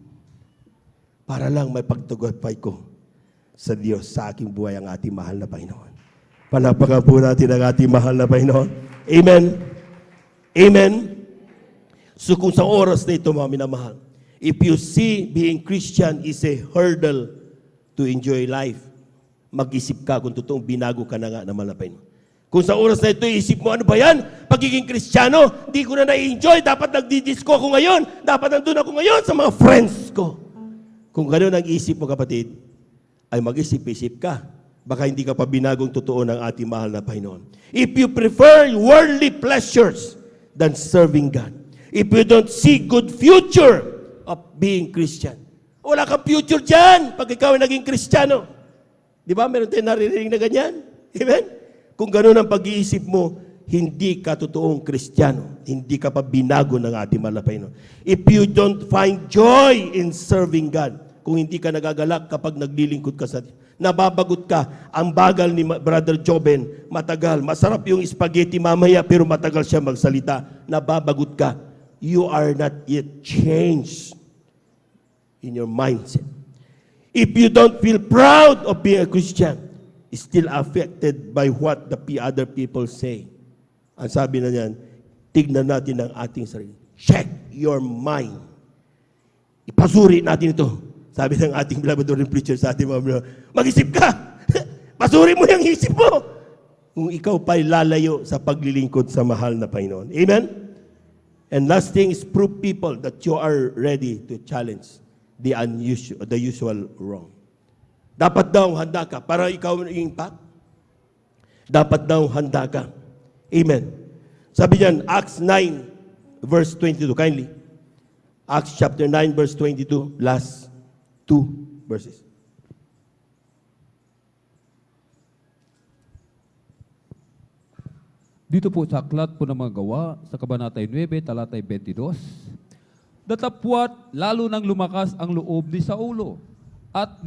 Para lang may pagtagapay ko sa Diyos, sa aking buhay, ang ating mahal na Panginoon. Palapakan po natin ang ating mahal na Panginoon. Amen. Amen. So kung sa oras na ito, mga minamahal, if you see being Christian is a hurdle to enjoy life, mag-isip ka kung totoong binago ka na nga naman na Panginoon. Kung sa oras na ito, isip mo, ano ba yan? Pagiging Kristiyano, di ko na na-enjoy. Dapat nagdidisco ako ngayon. Dapat nandun ako ngayon sa mga friends ko. Kung gano'n ang isip mo, kapatid, ay mag-isip-isip ka. Baka hindi ka pa binagong totoo ng ating mahal na Panginoon. If you prefer worldly pleasures than serving God, if you don't see good future of being Christian, wala kang future dyan pag ikaw ay naging Kristiyano. Di ba? Meron tayong naririnig na ganyan. Amen? Kung gano'n ang pag-iisip mo, hindi ka totoong Kristiyano. Hindi ka pa binago ng ating mahal na Panginoon. If you don't find joy in serving God, kung hindi ka nagagalak kapag naglilingkod ka sa Diyos, nababagot ka. Ang bagal ni Brother Joben, matagal. Masarap yung spaghetti mamaya, pero matagal siya magsalita. Nababagot ka. You are not yet changed in your mindset. If you don't feel proud of being a Christian, still affected by what the other people say. Ang sabi na niyan, tignan natin ang ating sarili. Check your mind. Ipasuri natin ito. Sabi ng ating beloved preacher sa ating mga mag-isip ka. Pasuri mo yung isip mo. Kung ikaw pa'y lalayo sa paglilingkod sa mahal na Panginoon. Amen? And last thing is prove people that you are ready to challenge the usual wrong. Dapat daw handa ka para ikaw impact. Dapat daw handa ka. Amen. Sabi niyan, Acts 9, verse 22. Kindly. Acts chapter 9, verse 22. Last 2 verses. Dito po sa aklat po ng mga gawa, sa Kabanatay 9, talatay 22, datapwat lalo nang lumakas ang loob ni Saulo at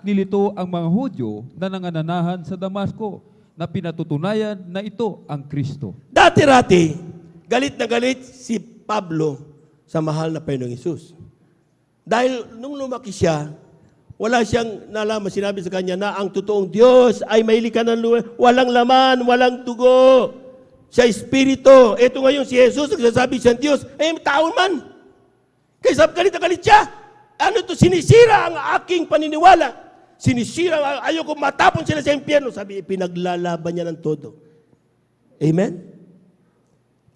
nilito ang mga Hudyo na nangananahan sa Damasco na pinatutunayan na ito ang Kristo. Dati-rati, galit na galit si Pablo sa mahal na Panginoong Hesus. Dahil nung lumaki siya, wala siyang nalaman, sinabi sa kanya na ang totoong Diyos ay may likha ng lupa, walang laman, walang dugo. Siya espiritu. Ito ngayon si Jesus, nagsasabi siyang Diyos, tao man. Kaya galit na galit siya. Ano ito? Sinisira ang aking paniniwala. Sinisira, ayoko matapon sila sa impyerno. Sabi, pinaglalaban niya ng todo. Amen?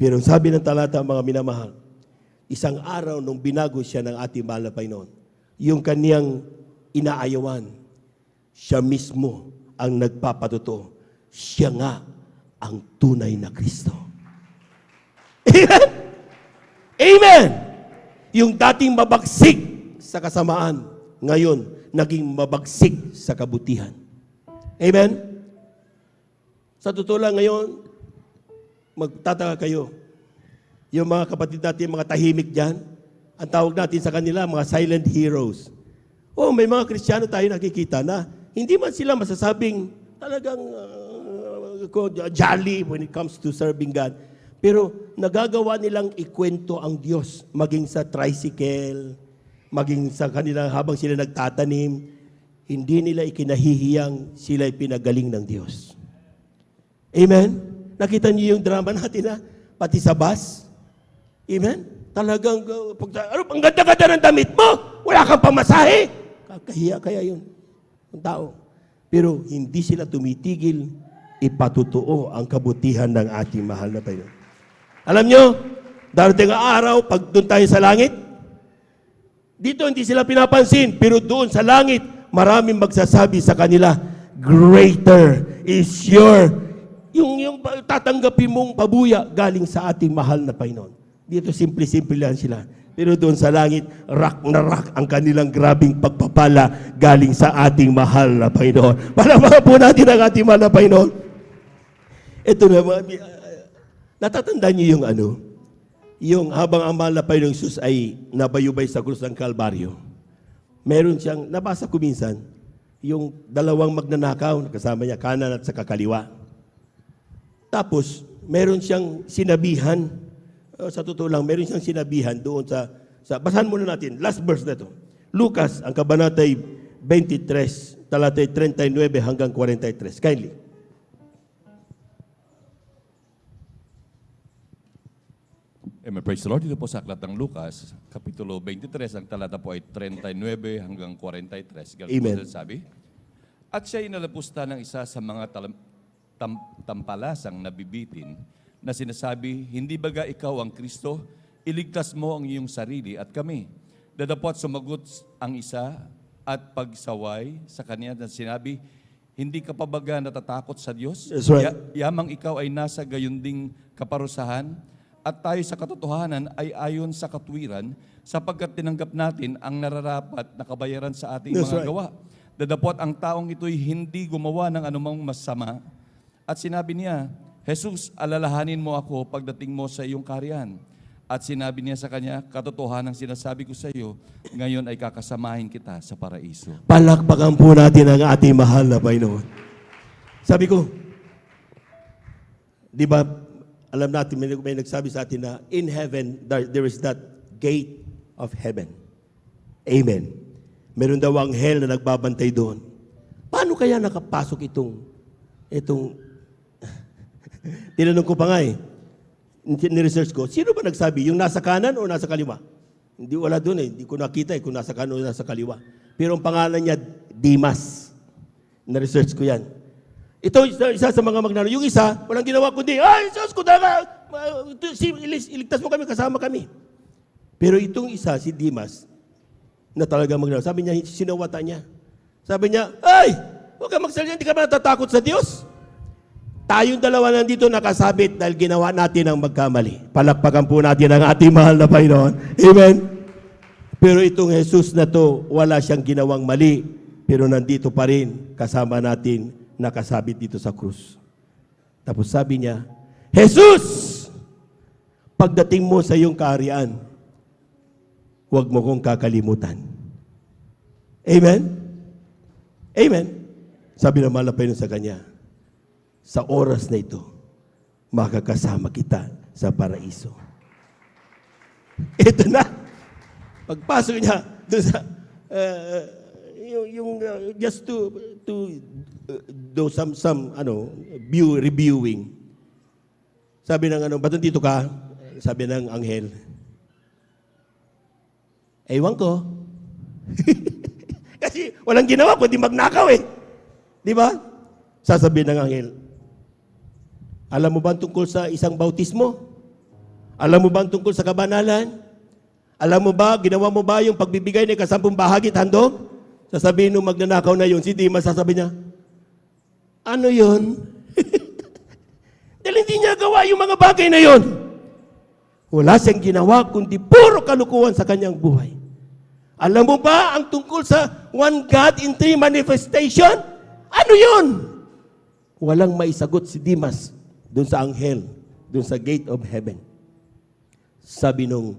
Pero sabi ng talata, mga minamahal, isang araw nung binago siya ng ating mahal na Panginoon, yung kaniyang inaayawan, siya mismo ang nagpapatotoo. Siya nga ang tunay na Kristo. Amen? Amen! Yung dating mabagsik sa kasamaan, ngayon, naging mabagsik sa kabutihan. Amen? Sa totoo lang ngayon, magtataka kayo. Yung mga kapatid natin, mga tahimik dyan, ang tawag natin sa kanila, mga silent heroes. Oh, may mga Kristiyano tayo nakikita na hindi man sila masasabing talagang jolly when it comes to serving God. Pero nagagawa nilang ikwento ang Diyos, maging sa tricycle, maging sa kanila habang sila nagtatanim, hindi nila ikinahihiyang sila'y pinagaling ng Diyos. Amen? Nakita niyo yung drama natin ha? Pati sa bus. Amen? Talagang, ang ganda-ganda ng damit mo, wala kang pamasahe. Kakahiya kaya yun, ang tao. Pero hindi sila tumitigil, ipatutuo ang kabutihan ng ating mahal na Panginoon. Alam nyo, darating ang araw, pag doon tayo sa langit, dito hindi sila pinapansin, pero doon sa langit, maraming magsasabi sa kanila, greater is yung tatanggapin mong pabuya galing sa ating mahal na Panginoon. Dito simple-simple lang sila. Pero doon sa langit, rock na rock ang kanilang grabing pagpapala galing sa ating mahal na Panginoon. Palamahan po natin ang ating mahal na Panginoon. Ito na, natatandaan niyo yung habang ang mahal na Panginoong Jesus ay nabayubay sa krus ng Kalbaryo. Meron siyang, nabasa ko minsan, yung dalawang magnanakaw, kasama niya kanan at sa kakaliwa. Tapos, meron siyang sinabihan, sa totoo lang, meron siyang sinabihan doon sa basahan muna natin, last verse na ito. Lucas, ang kabanatay 23, talatay 39 hanggang 43. Kindly. Amen. Praise the Lord. Dito po sa aklat ng Lucas, Kapitulo 23, ang talata po ay 39 hanggang 43. Ganun Amen. po sabi. At siya inalapusta ng isa sa mga tampalasang nabibitin na sinasabi, hindi baga ikaw ang Kristo? Iligtas mo ang iyong sarili at kami. Dadapot sumagot ang isa at pagsaway sa kanya na sinabi, hindi ka pa baga natatakot sa Diyos? That's right. Yamang ikaw ay nasa gayunding kaparusahan at tayo sa katotohanan ay ayon sa katwiran sapagkat tinanggap natin ang nararapat na kabayaran sa ating That's mga right. gawa. Dadapot ang taong ito'y hindi gumawa ng anumang masama at sinabi niya, Jesus, alalahanin mo ako pagdating mo sa iyong kaharian. At sinabi niya sa kanya, katotohanan ang sinasabi ko sa iyo, ngayon ay kakasamahin kita sa paraiso. Palakpakan po natin ang ating mahal na Panginoon. Sabi ko, di ba, alam natin, may nagsabi sa atin na in heaven, there is that gate of heaven. Amen. Meron daw ang hell na nagbabantay doon. Paano kaya nakapasok itong tinanong ko pa nga ni-research ko, sino ba nagsabi? Yung nasa kanan o nasa kaliwa? Hindi, wala doon Hindi ko nakita kung nasa kanan o nasa kaliwa. Pero ang pangalan niya, Dimas. Na-research ko yan. Ito, isa sa mga magnano. Yung isa, walang ginawa kundi, Jesus, iligtas mo kami, kasama kami. Pero itong isa, si Dimas, na talaga magnano. Sabi niya, sinawata niya. Sabi niya, huwag ka magsalita, hindi ka ba natatakot sa Diyos? Tayong dalawa nandito nakasabit dahil ginawa natin ang magkamali. Palakpakan po natin ang ating mahal na Panginoon. Amen? Pero itong Jesus na to, wala siyang ginawang mali. Pero nandito pa rin kasama natin nakasabit dito sa krus. Tapos sabi niya, Jesus! Pagdating mo sa iyong kaharian, huwag mo kong kakalimutan. Amen? Amen? Sabi ng mahal na Panginoon sa kanya, sa oras na ito, makakasama kita sa paraiso. Ito na. Pagpasok niya doon sa just to do some reviewing. Sabi ng ba't dito ka? Sabi ng anghel. Ewan ko. Kasi walang ginawa kundi magnakaw Di ba? Sasabihin ng anghel, alam mo ba tungkol sa isang bautismo? Alam mo ba tungkol sa kabanalan? Alam mo ba, ginawa mo ba yung pagbibigay ng 10 bahagi at handog? Sasabihin nung magnanakaw na yun, si Dimas sasabi niya, ano yun? Dahil hindi niya gawa yung mga bagay na yun. Wala siyang ginawa, kundi puro kalukuhan sa kanyang buhay. Alam mo ba ang tungkol sa one God in 3 manifestation? Ano yun? Walang maisagot si Dimas doon sa anghel, doon sa gate of heaven. Sabi nung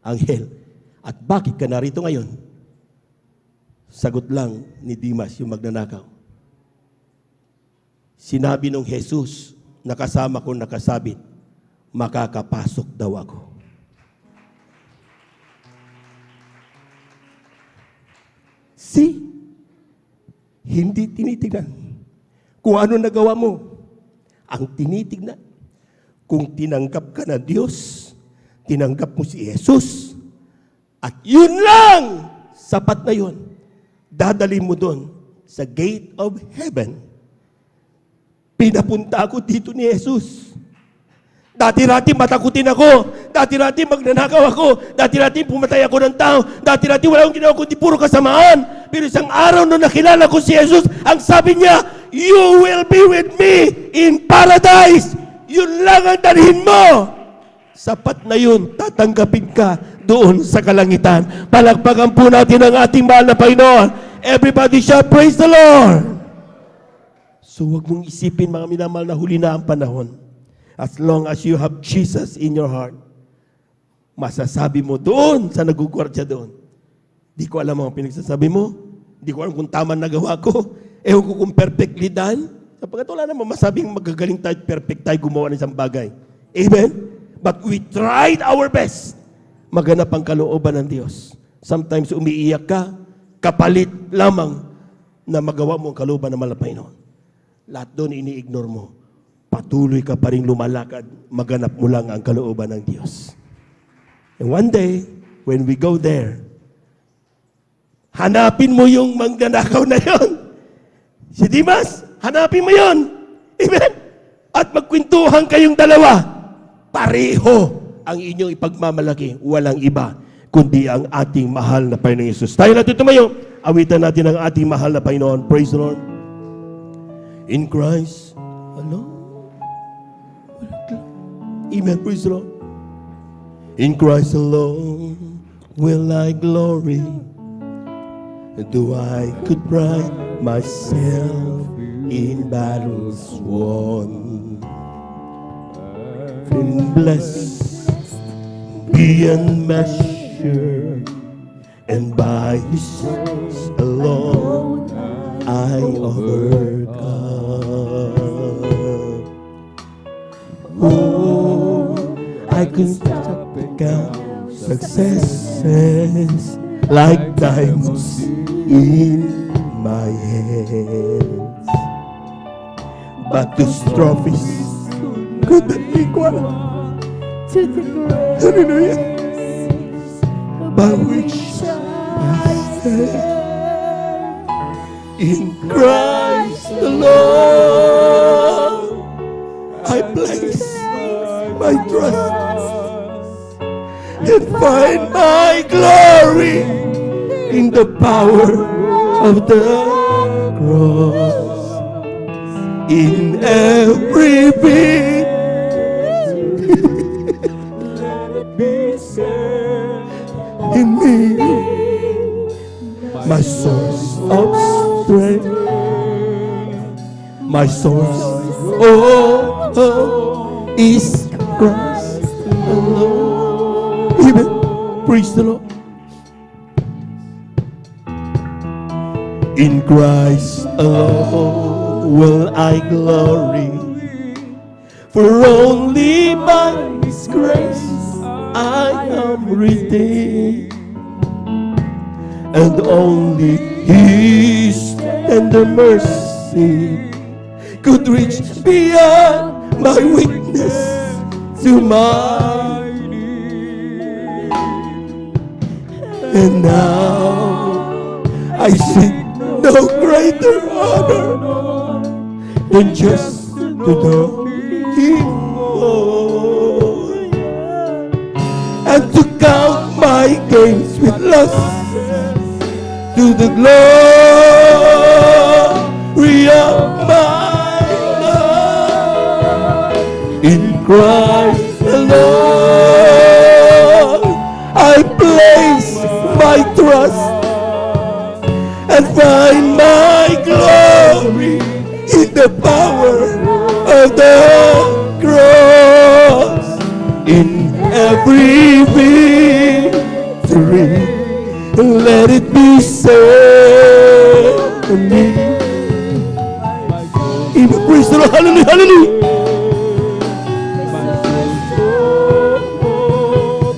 anghel, at bakit ka narito ngayon? Sagot lang ni Dimas, yung magnanakaw. Sinabi nung Jesus, nakasama ko nakasabit, makakapasok daw ako. See? Hindi tinitignan kung ano nagawa mo. Ang tinitignan, kung tinanggap ka na Diyos, tinanggap mo si Jesus, at yun lang, sapat na yun. Dadali mo doon sa gate of heaven. Pinapunta ako dito ni Jesus. Dati-rati matakutin ako. Dati-rati magnanakaw ako. Dati-rati pumatay ako ng tao. Dati-rati wala akong ginawa kundi puro kasamaan. Pero isang araw nung nakilala ko si Jesus, ang sabi niya, you will be with me in paradise. Yun lang ang dalhin mo. Sapat na yun, tatanggapin ka doon sa kalangitan. Palakpakan po natin ang ating mahal na Panginoon. Everybody shout, praise the Lord. So huwag mong isipin, mga minamahal, na huli na ang panahon. As long as you have Jesus in your heart, masasabi mo doon sa nagugwardya doon, di ko alam ang pinagsasabi mo, di ko alam kung tama nagawa ko, ewan ko kung perfectly done, sapagkat wala naman masabing magagaling tayo, perfect tayo gumawa ng isang bagay. Amen? But we tried our best maganap ang kalooban ng Diyos. Sometimes umiiyak ka, kapalit lamang na magawa mo ang kalooban ng Panginoon. Lahat doon ini-ignore mo. Patuloy ka pa rin lumalakad, maganap mo lang ang kalooban ng Diyos. And one day, when we go there, hanapin mo yung magnanakaw na yon. Si Dimas, hanapin mo yon. Amen? At magkwentuhan kayong dalawa. Pareho ang inyong ipagmamalaki. Walang iba, kundi ang ating mahal na Panginoon Yesus. Tayo natin tumayo. Awitan natin ang ating mahal na Panginoon. Praise the Lord. In Christ alone. Amen. Praise the Lord. In Christ alone will I glory. Do I could pride myself in battles won. In blessed beyond measure, and by His grace alone I overcome. Oh, I could stop and count successes like diamonds in my hands, but those trophies couldn't equal to the grace hallelujah, by which I stand in Christ alone. I place my trust and find my glory in the power of the cross. In every beat, in me, my source of strength, my source, is Christ alone. Amen. Praise the Lord. In Christ alone will I glory, for only by His grace I am redeemed, and only His tender mercy could reach beyond my weakness to my need. And now I seek no greater honor than just to know Him more, and to count my gains with loss to the glory of my Lord. In Christ alone I place my trust and find my glory in the power set me. Even praise the Lord. Hallelujah, hallelujah.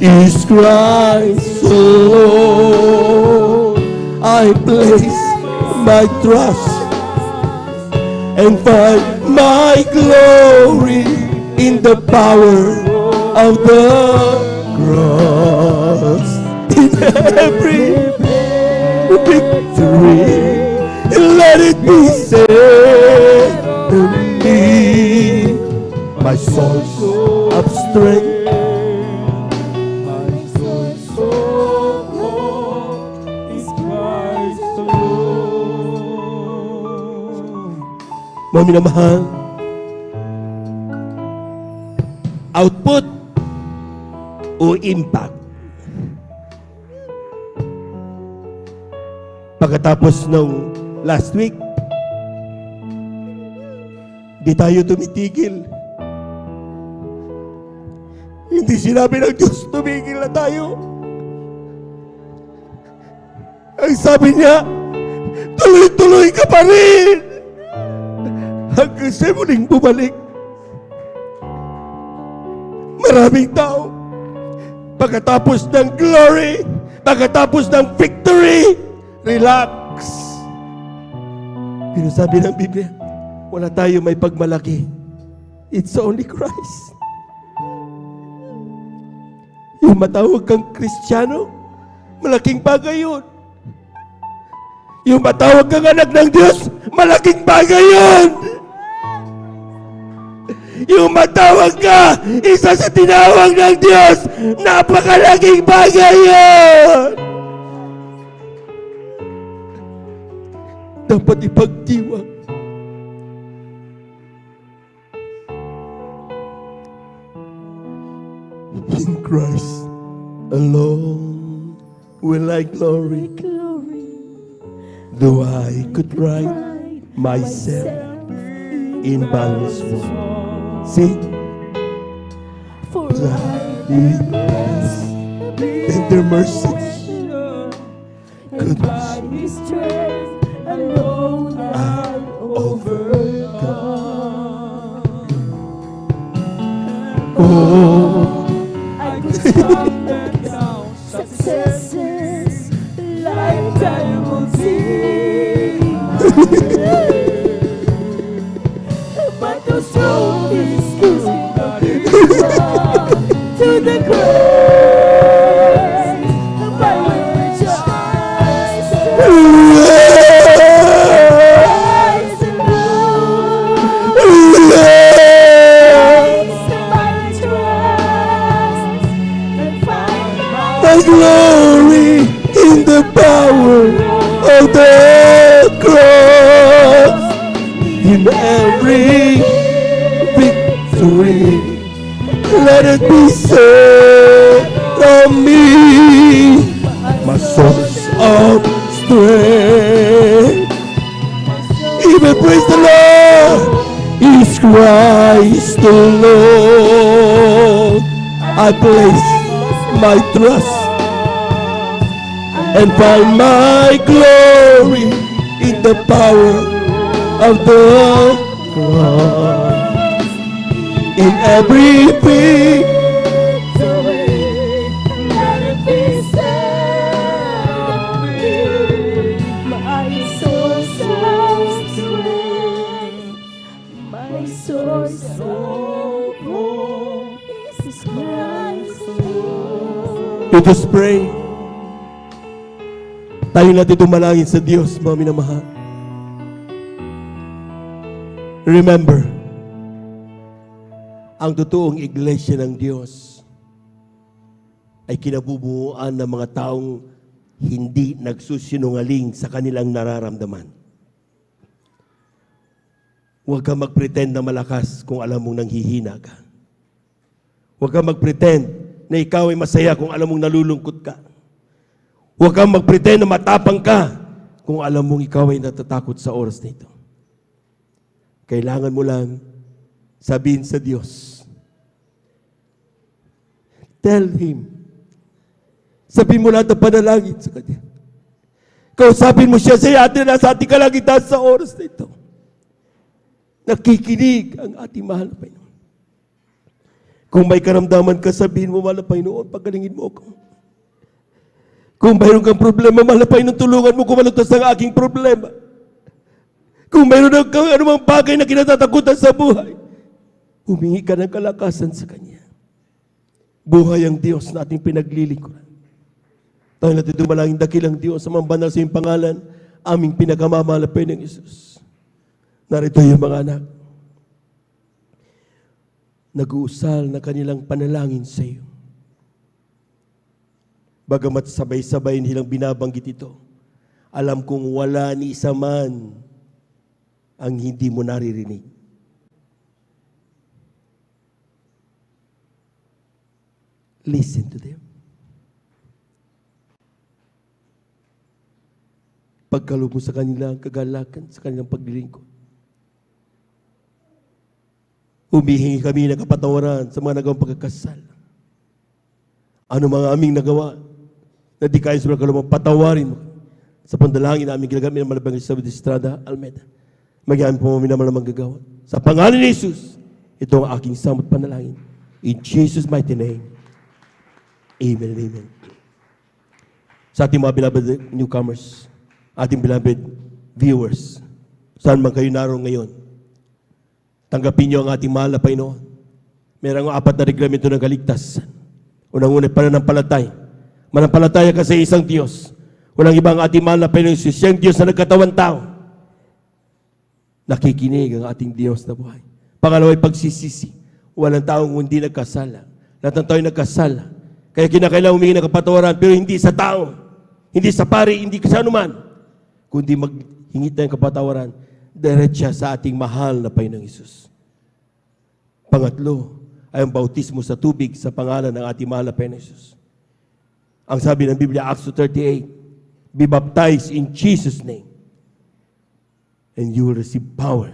Is Christ alone. I place my trust and find my glory in the power of the cross. In every victory, let it be said to me, my source of strength. Mga minamahal, output o impact. Pagkatapos ng last week, di tayo tumitigil. Hindi sinabi ng Diyos, tumigil na tayo. Ang sabi niya, tuloy-tuloy ka pa rin. Hanggang sa muling bumalik. Maraming tao, pagkatapos ng glory, pagkatapos ng victory, relax. Pero sabi ng Biblia, wala tayo may pagmalaki. It's only Christ. Yung matawag kang Kristiyano, malaking bagay yun. Yung matawag kang anak ng Diyos, malaking bagay yun. Yung matawag ka, isa sa tinawag ng Diyos, napakalaking bagay yun. Dapat ipagdiwang. In Christ alone will I glory, though I could write myself in balance form. Sing. For And their mercy could by His strength alone I overcome. oh, I could stop and count successes, lifetime will see. But those trophies gives me nothing to the grace by which I stand. Rise alone, rise my trust, and find my glory in the power of the cross. In every victory, let it be said of me, my source of strength. Even praise the Lord, is Christ the Lord. I place my trust and find my glory in the power of the cross. In every victory, let it be said of me, my source of strength, my source of hope is Christ alone. Let us pray. Tayo natin tumalangin sa Diyos, mga minamahal. Remember, ang totoong iglesia ng Diyos ay kinabubuuan ng mga taong hindi nagsusinungaling sa kanilang nararamdaman. Huwag kang mag-pretend na malakas kung alam mong nanghihina ka. Huwag kang mag-pretend na ikaw ay masaya kung alam mong nalulungkot ka. Huwag kang mag-pretend na matapang ka kung alam mong ikaw ay natatakot sa oras na ito. Kailangan mo lang sabihin sa Diyos. Tell Him. Sabihin mo lahat ng panalangin sa Kanya. Kausapin mo siya sa atin na sa ating kalangitan sa oras na ito. Nakikinig ang ating mahal na Panginoon. Kung may karamdaman ka, sabihin mo, mahal na Panginoon, pagalingin mo ako. Kung mayroon kang problema, mahal na Panginoon, tulungan mo kumalutas ang aking problema. Kung mayroon kang anumang bagay na kinatatakutan sa buhay, humingi ka ng kalakasan sa Kanya. Buhay ang Diyos na ating pinaglilingkuran. Tayo natin dumalangin dakilang Diyos sa mga banal sa iyong pangalan, aming pinakamamahal na Panginoong Isus. Narito yung mga anak. Nag-uusal na kanilang panalangin sa iyo. Bagamat sabay-sabay nilang binabanggit ito, alam kong wala ni isa man ang hindi mo naririnig. Listen to them. Pagkaloob mo sa kanilang kagalakan, sa kanilang paglilingkod. Humihingi kami ng kapatawaran sa mga nagawang pagkakasal. Ano mga aming nagawa na di kaya sa kalumang patawarin mo sa pandalangin na aming ginagamit ng Malabang sa Estrada, Almeda. Magyayami po namin naman ang manggagawa. Sa pangalan ni Jesus, ito ang aking samot panalangin. In Jesus' mighty name. Amen and amen. Sa ating mga beloved newcomers, ating beloved viewers, saan man kayo naroon ngayon, tanggapin niyo ang ating mahal na Panginoon. Merong 4 na reglamento ng kaligtasan. Unang-una, pananampalataya. Manampalataya ka sa isang Diyos. Walang ibang ating mahal na Panginoon, siyang Diyos na nagkatawan tao. Nakikinig ang ating Diyos na buhay. Pangalawa ay pagsisisi. Walang taong hindi nagkasala. Lahat ng tao ay nagkasala. Kaya kinakailangan humingi ng kapatawaran, pero hindi sa tao, hindi sa pari, hindi sa anuman, kundi maghingi tayo ng kapatawaran diretsa sa ating mahal na Panginoong Isus. Pangatlo ay ang bautismo sa tubig sa pangalan ng ating mahal na Panginoong Isus. Ang sabi ng Biblia, Acts 38, be baptized in Jesus' name and you will receive power.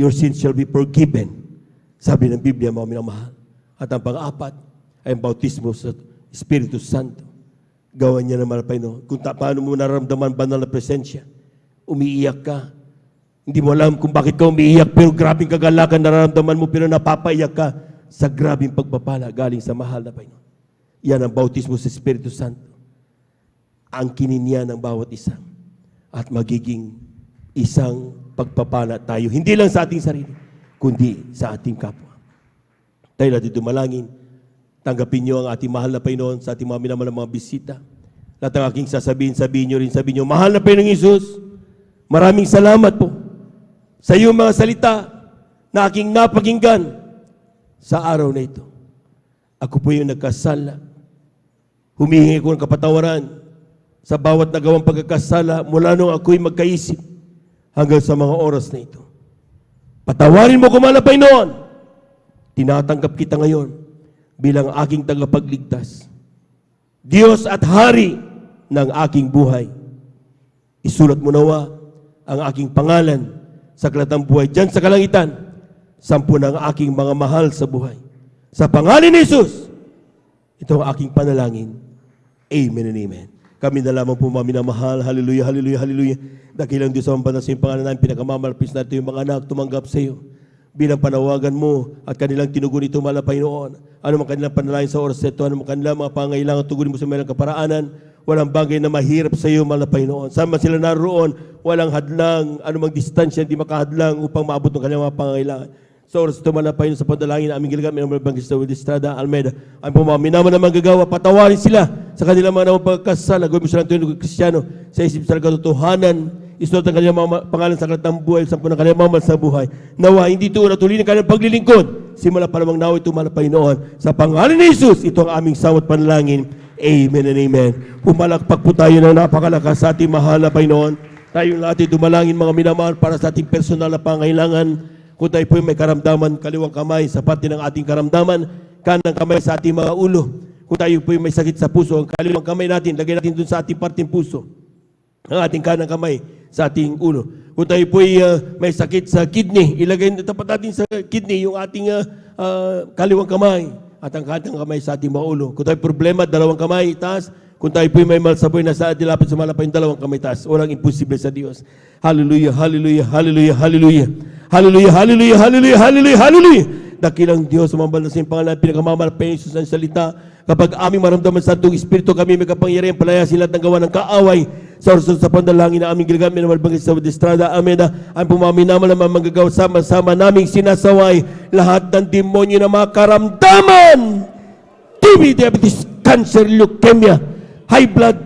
Your sins shall be forgiven. Sabi ng Biblia, mga minamahal. At ang pang-apat ay ang bautismo sa Espiritu Santo. Gawan niya ng mahal na Panginoon. Kung paano mo nararamdaman banal na presensya, umiiyak ka. Hindi mo alam kung bakit ka umiiyak, pero grabing kagalakan nararamdaman mo, pero napapaiyak ka sa grabing pagpapala galing sa mahal na Panginoon. Yan ang bautismo sa Espiritu Santo. Ang kininya ng bawat isa. At magiging isang pagpapala tayo. Hindi lang sa ating sarili, kundi sa ating kapwa. Tayo natin dumalangin. Tanggapin niyo ang ating mahal na Panginoon sa ating mga minamahal na mga bisita. Lahat ang aking sabihin niyo rin, sabihin niyo, mahal na Panginoong Isus, maraming salamat po sa iyong mga salita na aking napakinggan sa araw na ito. Ako po yung nagkasala. Humihingi ko ng kapatawaran sa bawat nagawang pagkakasala mula nung ako'y magkaisip hanggang sa mga oras na ito. Patawarin mo ko, mahal na Panginoon. Tinatanggap kita ngayon bilang aking tagapagligtas. Diyos at Hari ng aking buhay. Isulat mo nawa ang aking pangalan sa aklatang buhay dyan sa kalangitan, 10 ng aking mga mahal sa buhay. Sa pangalan ni Jesus, ito ang aking panalangin. Amen and amen. Kami na lamang po mga minamahal. Hallelujah, hallelujah, hallelujah. Dakilang Diyos ang banal sa iyong pangalan namin, pinakamalapis natin yung mga anak tumanggap sa iyo. Bilang panawagan mo at kanilang tinugon ito, mahal na Panginoon. Ano man kanilang panalangin sa oras ito, ano man kanilang mga pangailangan, tugunin mo sa mga kaparaanan. Walang bagay na mahirap sa iyo, mahal na Panginoon. Sama sila naroon, walang hadlang, anumang distansya, hindi makahadlang upang maabot ng kanilang mga pangailangan. Sa oras ito, mahal na Panginoon, sa pandalangin na aming ginagamit ng Malabang sa Estrada, Almeda, ang pumaminaman na manggagawa, patawarin sila sa kanilang mga namang pagkasala. Gawin mo silang tuwing Kristiyano sa isip sa katotohanan. Isulat ang kanilang mga pangalan sa aklat ng buhay, 10 ng kanilang mga sa buhay. Nawa, hindi ito natuloy ng kanilang paglilingkod. Simula pa namang nawa ito, mahal na Panginoon. Sa pangalan ni Jesus, ito ang aming sawat panalangin. Amen and amen. Pumalakpak po tayo ng napakalakas sa ating mahal na Panginoon. Tayong lahat ay dumalangin mga minamahal para sa ating personal na pangailangan. Kung tayo po may karamdaman, kaliwang kamay sa parte ng ating karamdaman, kanang kamay sa ating mga ulo. Kung tayo po may sakit sa puso, ang kaliwang kamay natin, lagay natin dun sa ating parteng puso. Ang ating kanang kamay sa ating ulo. Kung tayo po may sakit sa kidney, ilagay tapat natin sa kidney yung ating kaliwang kamay at ang kanang kamay sa ating mga ulo. Kung tayo problema, 2 kamay itaas. Kung tayo po'y may mahal sa buhay na sa atin, lapit sa malapay yung dalawang kamay taas. Walang imposible sa Diyos. Hallelujah, hallelujah, hallelujah, hallelujah. Hallelujah, hallelujah, hallelujah, hallelujah, hallelujah. Dakilang Diyos, sumambal na sa iyong pangalan, pinakamamahal pa yung Isus ang salita. Kapag aming maramdaman sa Santong Espiritu, kami may kapangyarihan, palayasin lahat ng gawa ng kaaway. Sa oras sa pandalangin na aming ginagamit na malbangis sa Estrada. Amen. Ang pumaminaman naman manggagawa sama-sama naming sinasaway lahat ng demonyo na mga karamdaman. TB, diabetes, cancer, leukemia, high blood,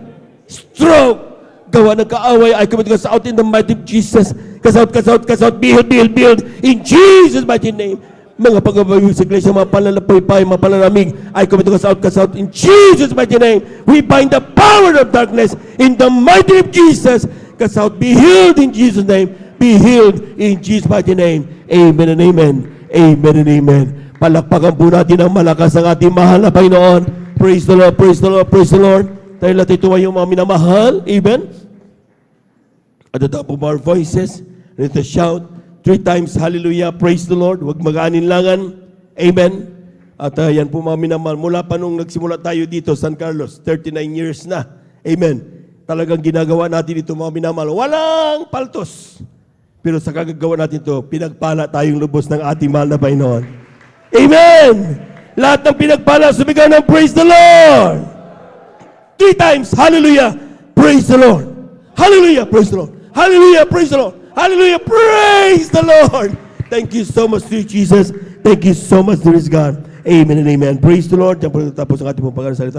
stroke, gawa ng kaaway, I commit us out in the mighty name of Jesus. Kasout, build, in Jesus' mighty name. Mga pagbabayo sa iglesia, mga palalapaypay, mga palalamig, I commit us out, in Jesus' mighty name. We bind the power of darkness in the mighty name of Jesus. Kasout, be healed in Jesus' name. Be healed in Jesus' mighty name. Amen and amen. Amen and amen. Palakpakan po natin ang malakas ng ating mahal na Panginoon. Praise the Lord, praise the Lord, praise the Lord. Tayo natin tumayo mga minamahal. Amen. At the top of our voices, let us shout 3 times, hallelujah, praise the Lord. Huwag mag-aaninlangan. Amen. At yan po mga minamahal. Mula pa nung nagsimula tayo dito, San Carlos, 39 years na. Amen. Talagang ginagawa natin ito mga minamahal. Walang paltos. Pero sa kagagawa natin ito, pinagpala tayong lubos ng ating mahal na Panginoon. Amen! Lahat ng pinagpala, sumigaw ng praise the Lord! 3 times, hallelujah, praise the Lord! Hallelujah, praise the Lord! Hallelujah, praise the Lord! Hallelujah, praise the Lord! Thank you so much, dear Jesus. Thank you so much, dear God. Amen and amen. Praise the Lord. Diyan po tapos ang ating pagkakasalita.